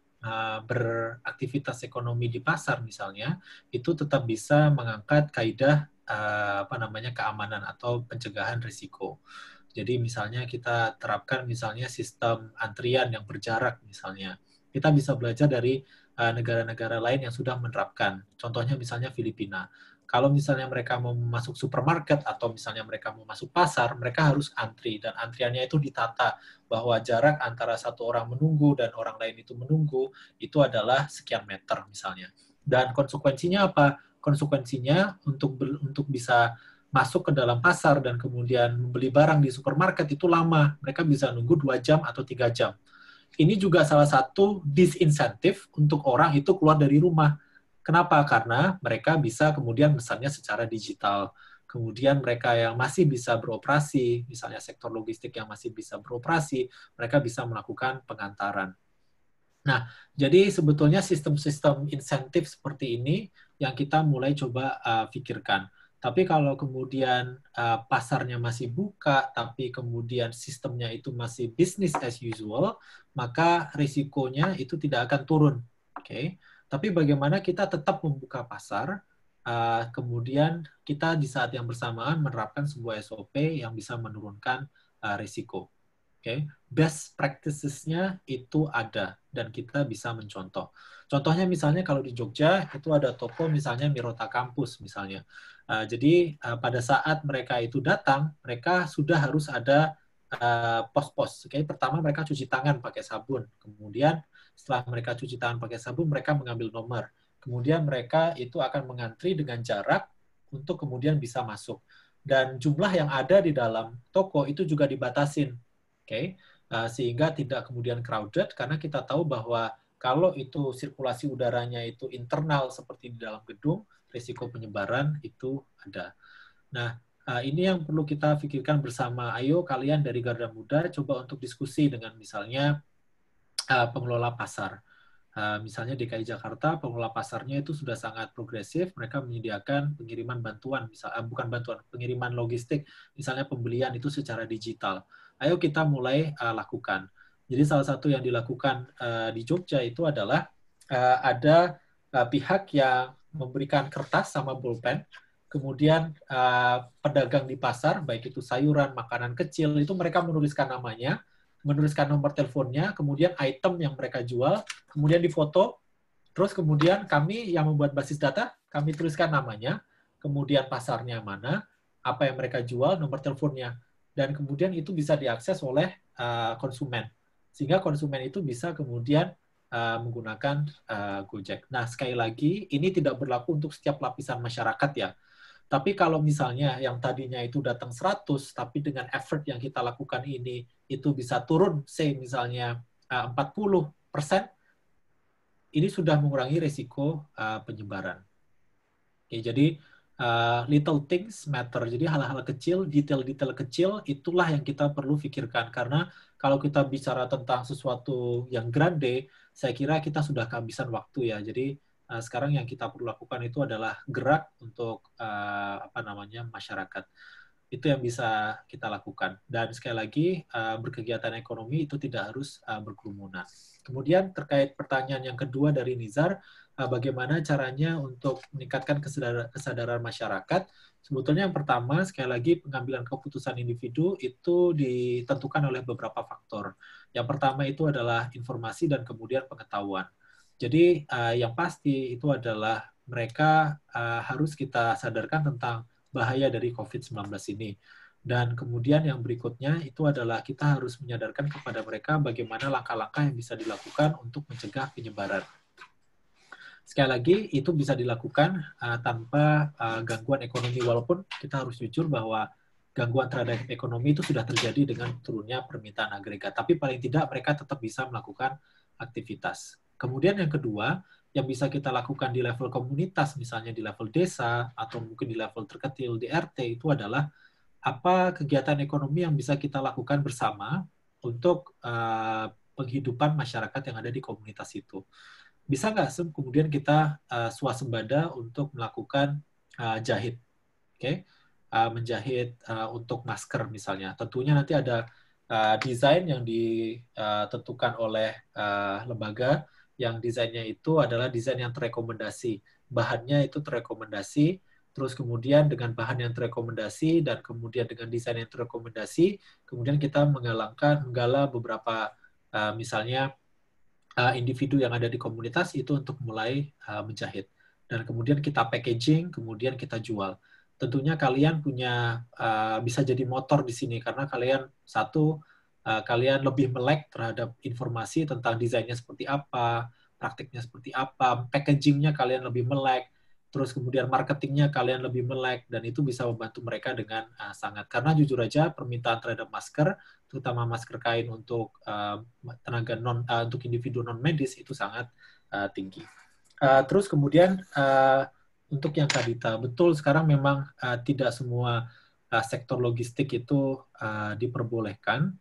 beraktivitas ekonomi di pasar misalnya, itu tetap bisa mengangkat kaidah keamanan atau pencegahan risiko. Jadi misalnya kita terapkan misalnya sistem antrian yang berjarak misalnya. Kita bisa belajar dari negara-negara lain yang sudah menerapkan. Contohnya misalnya Filipina. Kalau misalnya mereka mau masuk supermarket atau misalnya mereka mau masuk pasar, mereka harus antri, dan antriannya itu ditata bahwa jarak antara satu orang menunggu dan orang lain itu menunggu itu adalah sekian meter misalnya. Dan konsekuensinya apa? Konsekuensinya untuk bisa masuk ke dalam pasar dan kemudian membeli barang di supermarket itu lama. Mereka bisa nunggu 2 jam atau 3 jam. Ini juga salah satu disinsentif untuk orang itu keluar dari rumah. Kenapa? Karena mereka bisa kemudian mesannya secara digital. Kemudian mereka yang masih bisa beroperasi, misalnya sektor logistik yang masih bisa beroperasi, mereka bisa melakukan pengantaran. Nah, jadi sebetulnya sistem-sistem insentif seperti ini yang kita mulai coba pikirkan. Tapi kalau kemudian pasarnya masih buka, tapi kemudian sistemnya itu masih business as usual, maka risikonya itu tidak akan turun. Oke. Tapi bagaimana kita tetap membuka pasar, kemudian kita di saat yang bersamaan menerapkan sebuah SOP yang bisa menurunkan risiko. Oke. Best practices-nya itu ada, dan kita bisa mencontoh. Contohnya misalnya kalau di Jogja, itu ada toko misalnya Mirota Kampus misalnya. Jadi pada saat mereka itu datang, mereka sudah harus ada pos-pos. Okay? Pertama mereka cuci tangan pakai sabun. Kemudian setelah mereka cuci tangan pakai sabun, mereka mengambil nomor. Kemudian mereka itu akan mengantri dengan jarak untuk kemudian bisa masuk. Dan jumlah yang ada di dalam toko itu juga dibatasin. Okay? Sehingga tidak kemudian crowded, karena kita tahu bahwa kalau itu sirkulasi udaranya itu internal seperti di dalam gedung, risiko penyebaran itu ada. Nah, ini yang perlu kita pikirkan bersama. Ayo kalian dari Garda Muda coba untuk diskusi dengan misalnya pengelola pasar. Misalnya DKI Jakarta, pengelola pasarnya itu sudah sangat progresif, mereka menyediakan pengiriman bantuan, bukan bantuan, pengiriman logistik, misalnya pembelian itu secara digital. Ayo kita mulai lakukan. Jadi salah satu yang dilakukan di Jogja itu adalah ada pihak yang memberikan kertas sama pulpen, kemudian pedagang di pasar, baik itu sayuran, makanan kecil, itu mereka menuliskan namanya, menuliskan nomor teleponnya, kemudian item yang mereka jual, kemudian difoto, terus kemudian kami yang membuat basis data, kami tuliskan namanya, kemudian pasarnya mana, apa yang mereka jual, nomor teleponnya, dan kemudian itu bisa diakses oleh konsumen, sehingga konsumen itu bisa kemudian menggunakan Gojek. Nah, sekali lagi, ini tidak berlaku untuk setiap lapisan masyarakat ya. Tapi kalau misalnya yang tadinya itu datang 100, tapi dengan effort yang kita lakukan ini, itu bisa turun, say misalnya 40%, ini sudah mengurangi risiko penyebaran. Oke, jadi little things matter. Jadi hal-hal kecil, detail-detail kecil, itulah yang kita perlu pikirkan. Karena kalau kita bicara tentang sesuatu yang grande, saya kira kita sudah kehabisan waktu ya. Jadi sekarang yang kita perlu lakukan itu adalah gerak untuk masyarakat. Itu yang bisa kita lakukan. Dan sekali lagi, berkegiatan ekonomi itu tidak harus berkerumunan. Kemudian terkait pertanyaan yang kedua dari Nizar, bagaimana caranya untuk meningkatkan kesadaran masyarakat? Sebetulnya yang pertama, sekali lagi, pengambilan keputusan individu itu ditentukan oleh beberapa faktor. Yang pertama itu adalah informasi dan kemudian pengetahuan. Jadi yang pasti itu adalah mereka harus kita sadarkan tentang bahaya dari COVID-19 ini. Dan kemudian yang berikutnya itu adalah kita harus menyadarkan kepada mereka bagaimana langkah-langkah yang bisa dilakukan untuk mencegah penyebaran. Sekali lagi, itu bisa dilakukan tanpa gangguan ekonomi, walaupun kita harus jujur bahwa gangguan terhadap ekonomi itu sudah terjadi dengan turunnya permintaan agregat. Tapi paling tidak mereka tetap bisa melakukan aktivitas. Kemudian yang kedua, yang bisa kita lakukan di level komunitas, misalnya di level desa, atau mungkin di level terkecil di RT, itu adalah apa kegiatan ekonomi yang bisa kita lakukan bersama untuk penghidupan masyarakat yang ada di komunitas itu. Bisa nggak kemudian kita swasembada untuk melakukan jahit, menjahit untuk masker misalnya. Tentunya nanti ada desain yang ditentukan oleh lembaga, yang desainnya itu adalah desain yang terrekomendasi. Bahannya itu terrekomendasi, terus kemudian dengan bahan yang terrekomendasi, dan kemudian dengan desain yang terrekomendasi, kemudian kita menggala beberapa misalnya individu yang ada di komunitas itu untuk mulai menjahit. Dan kemudian kita packaging, kemudian kita jual. Tentunya kalian punya, bisa jadi motor di sini, karena kalian kalian lebih melek terhadap informasi tentang desainnya seperti apa, praktiknya seperti apa, packagingnya kalian lebih melek, terus kemudian marketingnya kalian lebih melek, dan itu bisa membantu mereka dengan sangat. Karena jujur aja permintaan terhadap masker, terutama masker kain untuk tenaga untuk individu non medis itu sangat tinggi. Terus kemudian untuk yang Kadita, betul sekarang memang tidak semua sektor logistik itu diperbolehkan,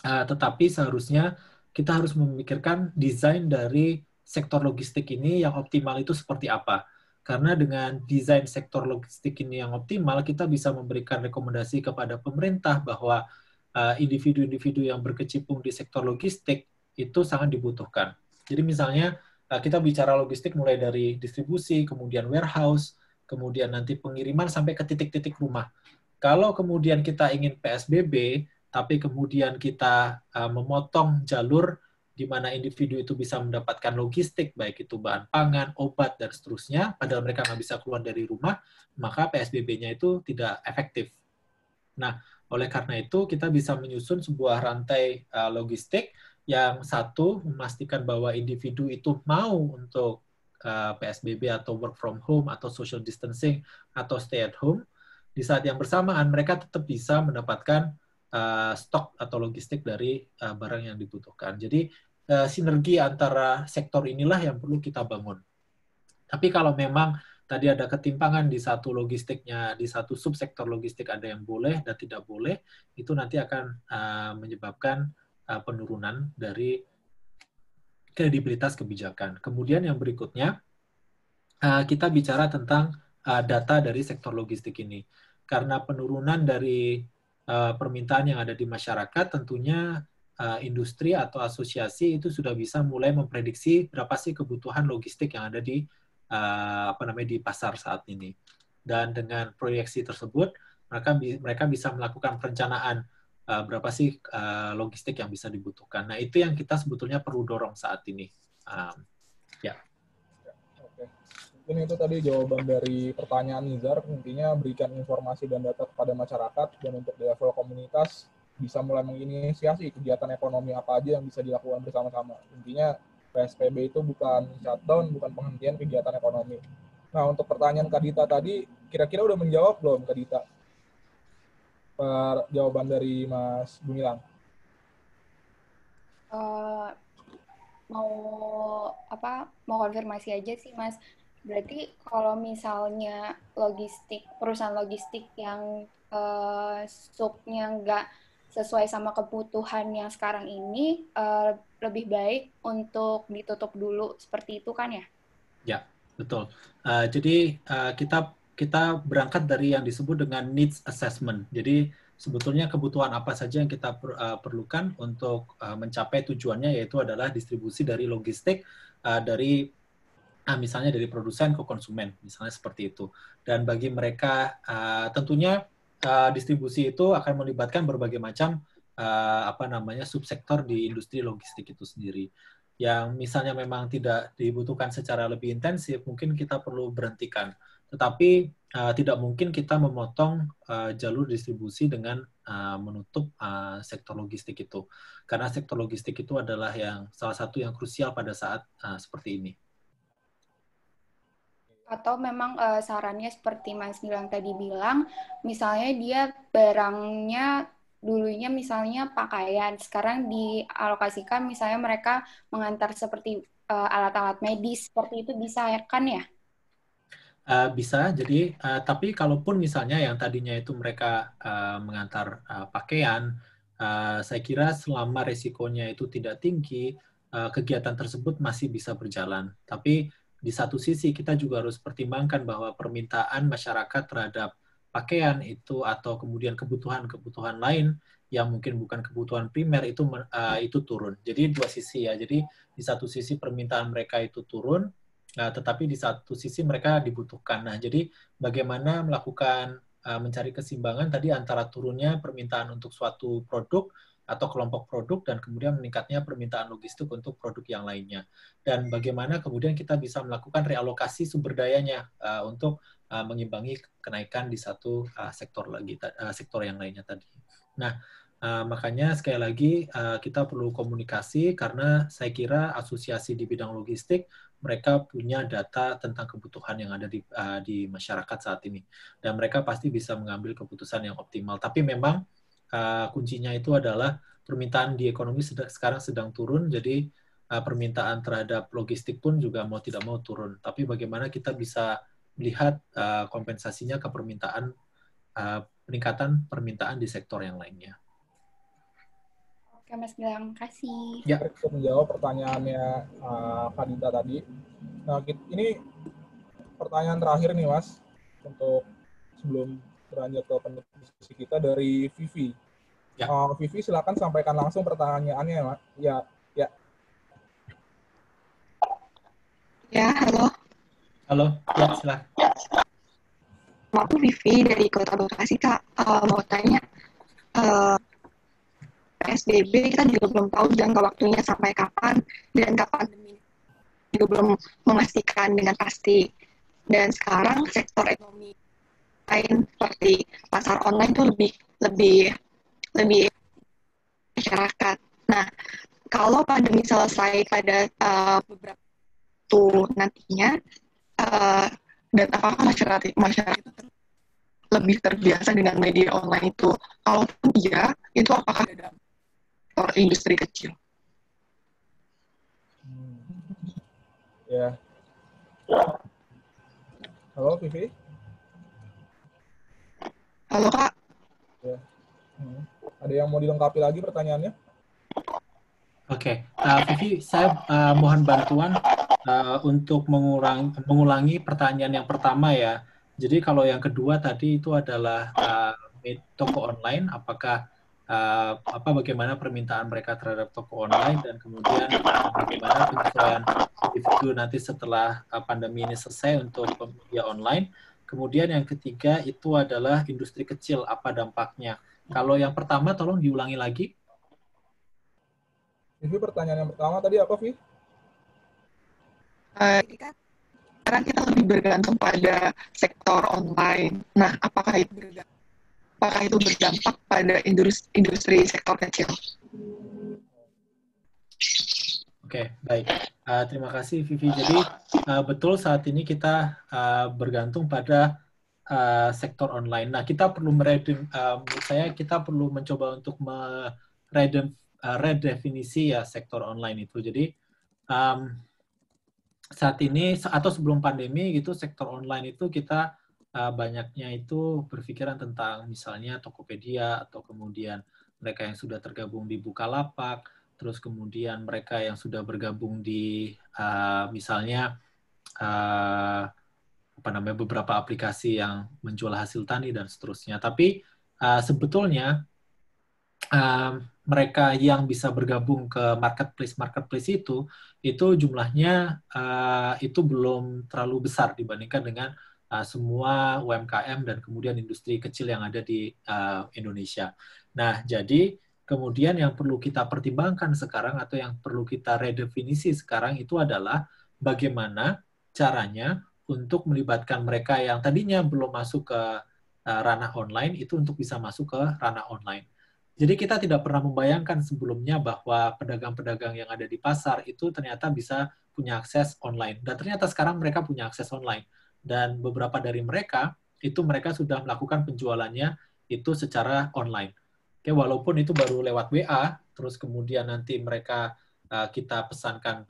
tetapi seharusnya kita harus memikirkan desain dari sektor logistik ini yang optimal itu seperti apa. Karena dengan desain sektor logistik ini yang optimal, kita bisa memberikan rekomendasi kepada pemerintah bahwa individu-individu yang berkecimpung di sektor logistik itu sangat dibutuhkan. Jadi misalnya kita bicara logistik mulai dari distribusi, kemudian warehouse, kemudian nanti pengiriman sampai ke titik-titik rumah. Kalau kemudian kita ingin PSBB, tapi kemudian kita memotong jalur di mana individu itu bisa mendapatkan logistik, baik itu bahan pangan, obat, dan seterusnya, padahal mereka nggak bisa keluar dari rumah, maka PSBB-nya itu tidak efektif. Nah, oleh karena itu, kita bisa menyusun sebuah rantai logistik yang satu, memastikan bahwa individu itu mau untuk PSBB atau work from home, atau social distancing, atau stay at home. Di saat yang bersamaan, mereka tetap bisa mendapatkan stok atau logistik dari barang yang dibutuhkan. Jadi sinergi antara sektor inilah yang perlu kita bangun. Tapi kalau memang tadi ada ketimpangan di satu logistiknya, di satu subsektor logistik ada yang boleh dan tidak boleh, itu nanti akan menyebabkan penurunan dari kredibilitas kebijakan. Kemudian yang berikutnya, kita bicara tentang data dari sektor logistik ini. Karena penurunan dari permintaan yang ada di masyarakat, tentunya industri atau asosiasi itu sudah bisa mulai memprediksi berapa sih kebutuhan logistik yang ada di di pasar saat ini. Dan dengan proyeksi tersebut, mereka bisa melakukan perencanaan berapa sih logistik yang bisa dibutuhkan. Nah, itu yang kita sebetulnya perlu dorong saat ini. Ya. Oke. mungkin itu tadi jawaban dari pertanyaan Nizar. Intinya berikan informasi dan data kepada masyarakat, dan untuk di level komunitas bisa mulai menginisiasi kegiatan ekonomi apa aja yang bisa dilakukan bersama-sama. Intinya PSBB itu bukan shutdown, bukan penghentian kegiatan ekonomi. Nah, untuk pertanyaan Kak Dita tadi, kira-kira udah menjawab belum Kak Dita? Jawaban dari Mas Gumilang. Mau konfirmasi aja sih Mas. Berarti kalau misalnya perusahaan logistik yang subnya nggak sesuai sama kebutuhan yang sekarang ini, lebih baik untuk ditutup dulu, seperti itu kan ya? Ya, betul. Jadi kita berangkat dari yang disebut dengan needs assessment. Jadi sebetulnya kebutuhan apa saja yang kita perlukan untuk mencapai tujuannya, yaitu adalah distribusi dari logistik dari misalnya dari produsen ke konsumen, misalnya seperti itu. Dan bagi mereka tentunya distribusi itu akan melibatkan berbagai macam subsektor di industri logistik itu sendiri. Yang misalnya memang tidak dibutuhkan secara lebih intensif, mungkin kita perlu berhentikan. Tetapi tidak mungkin kita memotong jalur distribusi dengan menutup sektor logistik itu. Karena sektor logistik itu adalah salah satu yang krusial pada saat seperti ini. Atau memang sarannya seperti Mas Gilang tadi bilang, misalnya dia barangnya dulunya misalnya pakaian, sekarang dialokasikan misalnya mereka mengantar seperti alat-alat medis, seperti itu bisa kan ya? Bisa, jadi tapi kalaupun misalnya yang tadinya itu mereka mengantar pakaian, saya kira selama resikonya itu tidak tinggi, kegiatan tersebut masih bisa berjalan. Tapi di satu sisi kita juga harus pertimbangkan bahwa permintaan masyarakat terhadap pakaian itu atau kemudian kebutuhan-kebutuhan lain yang mungkin bukan kebutuhan primer itu turun. Jadi dua sisi ya. Jadi di satu sisi permintaan mereka itu turun, tetapi di satu sisi mereka dibutuhkan. Nah, jadi bagaimana melakukan mencari keseimbangan tadi antara turunnya permintaan untuk suatu produk atau kelompok produk dan kemudian meningkatnya permintaan logistik untuk produk yang lainnya. Dan bagaimana kemudian kita bisa melakukan realokasi sumber dayanya untuk mengimbangi kenaikan di satu sektor yang lainnya tadi. Nah, makanya sekali lagi kita perlu komunikasi karena saya kira asosiasi di bidang logistik mereka punya data tentang kebutuhan yang ada di masyarakat saat ini. Dan mereka pasti bisa mengambil keputusan yang optimal. Tapi memang kuncinya itu adalah permintaan di ekonomi sekarang sedang turun, jadi permintaan terhadap logistik pun juga mau tidak mau turun. Tapi bagaimana kita bisa melihat kompensasinya ke peningkatan permintaan di sektor yang lainnya. Oke, Mas Gilang, kasih. Ya. Untuk menjawab pertanyaannya Kak Dita tadi. Nah, ini pertanyaan terakhir nih, Mas, untuk sebelum beranjak ke diskusi kita dari Vivi. Ya. Vivi, silakan sampaikan langsung pertanyaannya, Mas. Ya. Ya, halo. Halo, ya silakan. Aku Vivi dari Kota Bekasi, Kak. Mau tanya, PSBB kita juga belum tahu jangka waktunya sampai kapan, dan kapan pandemi juga belum memastikan dengan pasti. Dan sekarang sektor ekonomi lain seperti pasar online itu lebih masyarakat. Nah, kalau pandemi selesai pada beberapa waktu nantinya, dan apakah masyarakat itu lebih terbiasa dengan media online itu? Kalaupun iya, itu apakah ada industri kecil? Ya. Halo, Vivi. Halo, Kak. Ya. Ada yang mau dilengkapi lagi pertanyaannya? Oke, Vivi, saya mohon bantuan untuk mengulangi pertanyaan yang pertama ya. Jadi kalau yang kedua tadi itu adalah toko online, apakah bagaimana permintaan mereka terhadap toko online dan kemudian bagaimana penyesuaian individu nanti setelah pandemi ini selesai untuk media online. Kemudian yang ketiga itu adalah industri kecil, apa dampaknya? Kalau yang pertama tolong diulangi lagi. Vivi, pertanyaan yang pertama tadi apa, Vi? Jadi kan sekarang kita lebih bergantung pada sektor online. Nah, apakah itu berdampak pada industri sektor kecil? Oke, baik. Terima kasih Vivi. Jadi betul saat ini kita bergantung pada sektor online. Nah, kita perlu menurut saya kita perlu mencoba untuk redefinisi ya sektor online itu. Jadi saat ini atau sebelum pandemi gitu sektor online itu kita banyaknya itu berpikiran tentang misalnya Tokopedia atau kemudian mereka yang sudah tergabung di Bukalapak, terus kemudian mereka yang sudah bergabung di misalnya beberapa aplikasi yang menjual hasil tani dan seterusnya. Tapi sebetulnya mereka yang bisa bergabung ke marketplace itu jumlahnya itu belum terlalu besar dibandingkan dengan semua UMKM dan kemudian industri kecil yang ada di Indonesia. Nah, jadi kemudian yang perlu kita pertimbangkan sekarang atau yang perlu kita redefinisi sekarang itu adalah bagaimana caranya untuk melibatkan mereka yang tadinya belum masuk ke ranah online itu untuk bisa masuk ke ranah online. Jadi kita tidak pernah membayangkan sebelumnya bahwa pedagang-pedagang yang ada di pasar itu ternyata bisa punya akses online. Dan ternyata sekarang mereka punya akses online. Dan beberapa dari mereka, itu mereka sudah melakukan penjualannya itu secara online. Oke, walaupun itu baru lewat WA, terus kemudian nanti mereka kita pesankan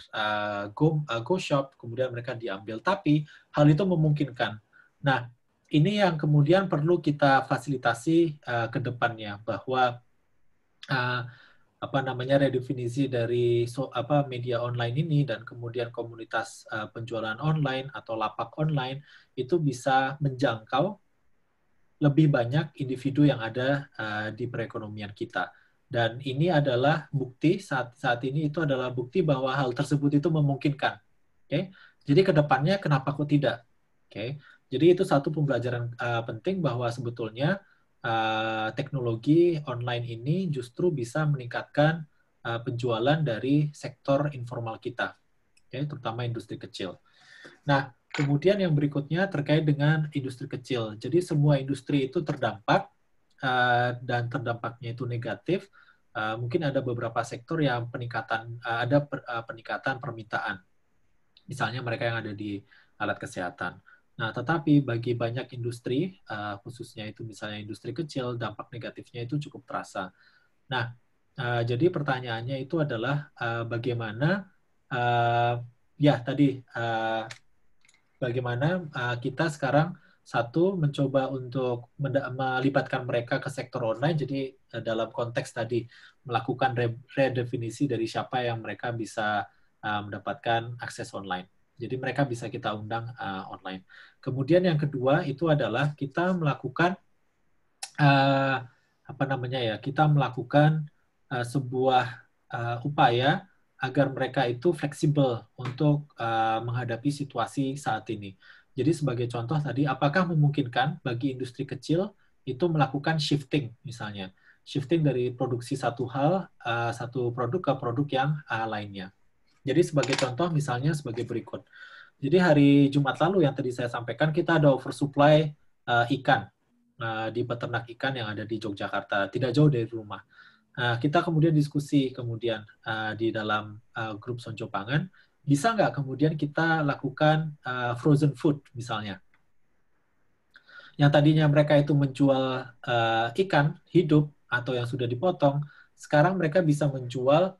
Go Shop, kemudian mereka diambil. Tapi hal itu memungkinkan. Nah, ini yang kemudian perlu kita fasilitasi ke depannya, bahwa redefinisi dari media online ini dan kemudian komunitas penjualan online atau lapak online itu bisa menjangkau lebih banyak individu yang ada di perekonomian kita. Dan ini adalah bukti saat ini itu adalah bukti bahwa hal tersebut itu memungkinkan. Oke, jadi ke depannya kenapa kok tidak? Oke, jadi itu satu pembelajaran penting bahwa sebetulnya teknologi online ini justru bisa meningkatkan penjualan dari sektor informal kita, okay, terutama industri kecil. Nah, kemudian yang berikutnya terkait dengan industri kecil. Jadi semua industri itu terdampak dan terdampaknya itu negatif. Mungkin ada beberapa sektor yang peningkatan permintaan. Misalnya mereka yang ada di alat kesehatan. Nah, tetapi bagi banyak industri, khususnya itu misalnya industri kecil, dampak negatifnya itu cukup terasa. Nah, jadi pertanyaannya itu adalah bagaimana, bagaimana kita sekarang mencoba untuk melibatkan mereka ke sektor online, jadi dalam konteks tadi melakukan redefinisi dari siapa yang mereka bisa mendapatkan akses online. Jadi mereka bisa kita undang online. Kemudian yang kedua itu adalah kita melakukan kita melakukan sebuah upaya agar mereka itu fleksibel untuk menghadapi situasi saat ini. Jadi sebagai contoh tadi, apakah memungkinkan bagi industri kecil itu melakukan shifting misalnya, shifting dari produksi satu produk ke produk yang lainnya. Jadi sebagai contoh misalnya sebagai berikut. Jadi hari Jumat lalu yang tadi saya sampaikan, kita ada oversupply ikan di peternak ikan yang ada di Yogyakarta, tidak jauh dari rumah. Kita kemudian diskusi di dalam grup Sonjo Pangan, bisa nggak kemudian kita lakukan frozen food misalnya. Yang tadinya mereka itu menjual ikan hidup atau yang sudah dipotong, sekarang mereka bisa menjual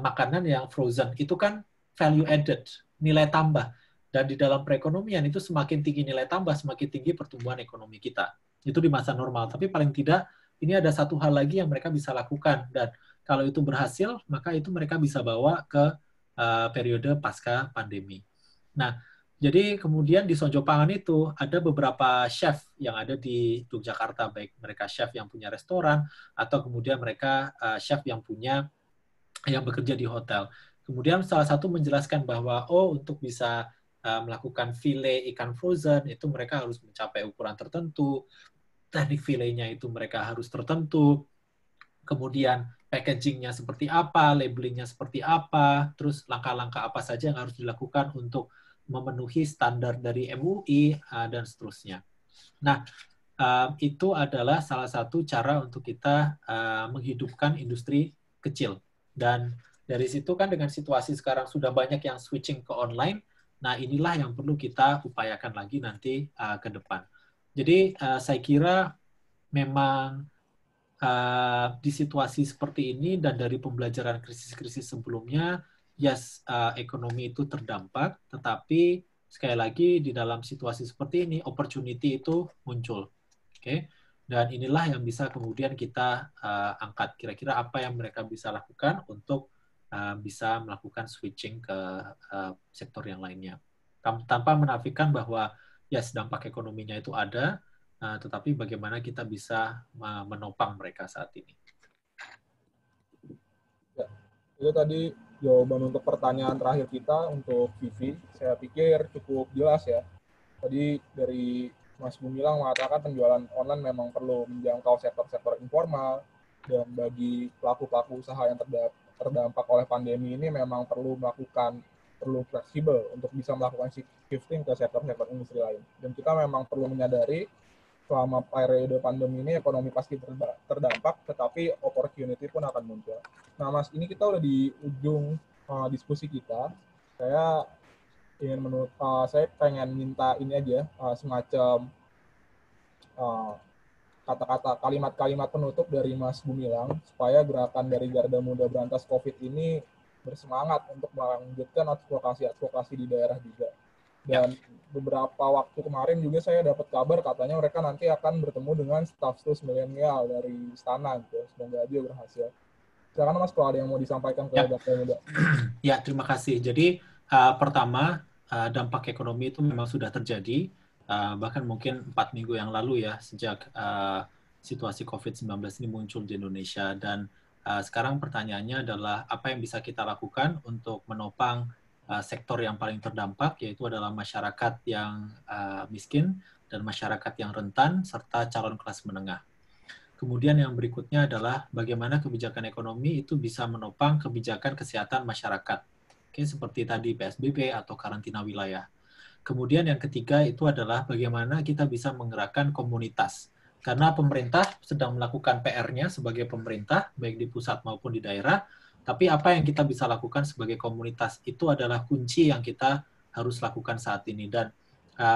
makanan yang frozen. Itu kan value added, nilai tambah. Dan di dalam perekonomian itu semakin tinggi nilai tambah, semakin tinggi pertumbuhan ekonomi kita. Itu di masa normal. Tapi paling tidak, ini ada satu hal lagi yang mereka bisa lakukan. Dan kalau itu berhasil, maka itu mereka bisa bawa ke periode pasca pandemi. Nah, jadi kemudian di Sonjo Pangan itu ada beberapa chef yang ada di Yogyakarta, baik mereka chef yang punya restoran, atau kemudian mereka chef yang bekerja di hotel. Kemudian salah satu menjelaskan bahwa untuk bisa melakukan file ikan frozen itu mereka harus mencapai ukuran tertentu, teknik filenya itu mereka harus tertentu, kemudian packagingnya seperti apa, labelingnya seperti apa, terus langkah-langkah apa saja yang harus dilakukan untuk memenuhi standar dari MUI dan seterusnya. Nah, itu adalah salah satu cara untuk kita menghidupkan industri kecil. Dan dari situ kan dengan situasi sekarang sudah banyak yang switching ke online, nah inilah yang perlu kita upayakan lagi nanti ke depan. Jadi saya kira memang di situasi seperti ini dan dari pembelajaran krisis-krisis sebelumnya, yes, ekonomi itu terdampak, tetapi sekali lagi di dalam situasi seperti ini, opportunity itu muncul. Oke, dan inilah yang bisa kemudian kita angkat. Kira-kira apa yang mereka bisa lakukan untuk bisa melakukan switching ke sektor yang lainnya. Tanpa menafikan bahwa yes, dampak ekonominya itu ada, tetapi bagaimana kita bisa menopang mereka saat ini. Ya, itu tadi jawaban untuk pertanyaan terakhir kita untuk Vivi. Saya pikir cukup jelas ya. Tadi dari Mas Gumilang mengatakan penjualan online memang perlu menjangkau sektor-sektor informal, dan bagi pelaku-pelaku usaha yang terdampak oleh pandemi ini memang perlu fleksibel untuk bisa melakukan shifting ke sektor-sektor industri lain. Dan kita memang perlu menyadari selama periode pandemi ini ekonomi pasti terdampak, tetapi opportunity pun akan muncul. Nah, Mas, ini kita udah di ujung diskusi kita. Saya pengen minta ini aja, semacam kata-kata, kalimat-kalimat penutup dari Mas Gumilang supaya gerakan dari Garda Muda Berantas COVID ini bersemangat untuk melanjutkan advokasi di daerah juga. Dan beberapa waktu kemarin juga saya dapat kabar katanya mereka nanti akan bertemu dengan staf sus milenial dari Istana gitu. Semoga aja berhasil. Silakan Mas, kalau ada yang mau disampaikan ke Garda Muda. Ya, terima kasih. Jadi pertama, dampak ekonomi itu memang sudah terjadi, bahkan mungkin 4 minggu yang lalu ya, sejak situasi COVID-19 ini muncul di Indonesia. Dan sekarang pertanyaannya adalah apa yang bisa kita lakukan untuk menopang sektor yang paling terdampak, yaitu adalah masyarakat yang miskin dan masyarakat yang rentan, serta calon kelas menengah. Kemudian yang berikutnya adalah bagaimana kebijakan ekonomi itu bisa menopang kebijakan kesehatan masyarakat. Oke, seperti tadi PSBB atau karantina wilayah. Kemudian yang ketiga itu adalah bagaimana kita bisa menggerakkan komunitas. Karena pemerintah sedang melakukan PR-nya sebagai pemerintah, baik di pusat maupun di daerah, tapi apa yang kita bisa lakukan sebagai komunitas itu adalah kunci yang kita harus lakukan saat ini. Dan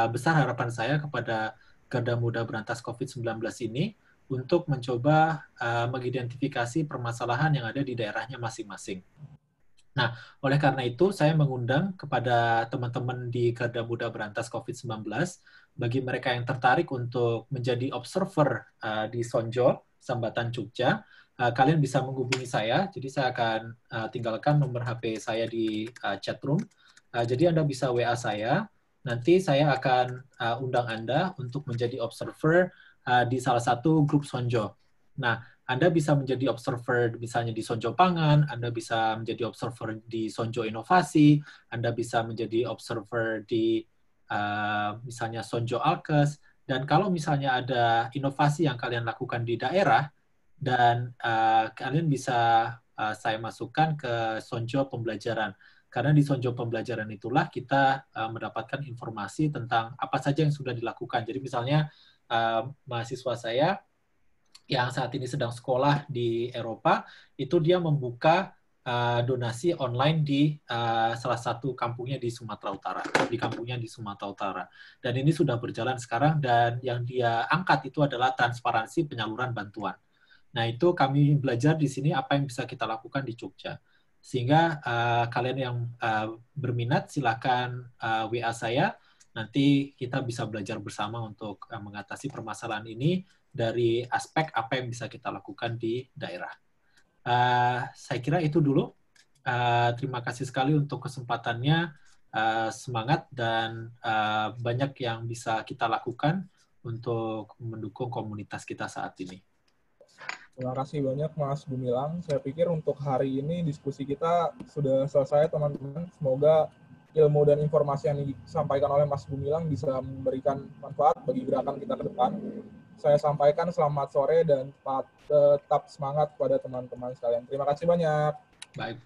besar harapan saya kepada Garda Muda Berantas COVID-19 ini untuk mencoba mengidentifikasi permasalahan yang ada di daerahnya masing-masing. Nah, oleh karena itu saya mengundang kepada teman-teman di Garda Muda Berantas COVID-19, bagi mereka yang tertarik untuk menjadi observer di Sonjo, Sambatan Jogja, kalian bisa menghubungi saya. Jadi saya akan tinggalkan nomor HP saya di chat room. Jadi Anda bisa WA saya. Nanti saya akan undang Anda untuk menjadi observer di salah satu grup Sonjo. Nah, Anda bisa menjadi observer misalnya di Sonjo Pangan, Anda bisa menjadi observer di Sonjo Inovasi, Anda bisa menjadi observer di misalnya Sonjo Alkes, dan kalau misalnya ada inovasi yang kalian lakukan di daerah, dan kalian bisa saya masukkan ke Sonjo Pembelajaran. Karena di Sonjo Pembelajaran itulah kita mendapatkan informasi tentang apa saja yang sudah dilakukan. Jadi misalnya mahasiswa saya yang saat ini sedang sekolah di Eropa, itu dia membuka donasi online di salah satu kampungnya di Sumatera Utara, di kampungnya di Sumatera Utara. Dan ini sudah berjalan sekarang, dan yang dia angkat itu adalah transparansi penyaluran bantuan. Nah, itu kami belajar di sini apa yang bisa kita lakukan di Jogja. Sehingga kalian yang berminat, silakan WA saya. Nanti kita bisa belajar bersama untuk mengatasi permasalahan ini dari aspek apa yang bisa kita lakukan di daerah. Saya kira itu dulu. Terima kasih sekali untuk kesempatannya. Semangat dan banyak yang bisa kita lakukan untuk mendukung komunitas kita saat ini. Terima kasih banyak Mas Gumilang. Saya pikir untuk hari ini diskusi kita sudah selesai teman-teman. Semoga ilmu dan informasi yang disampaikan oleh Mas Gumilang bisa memberikan manfaat bagi gerakan kita ke depan. Saya sampaikan selamat sore dan tetap semangat pada teman-teman sekalian. Terima kasih banyak. Baik.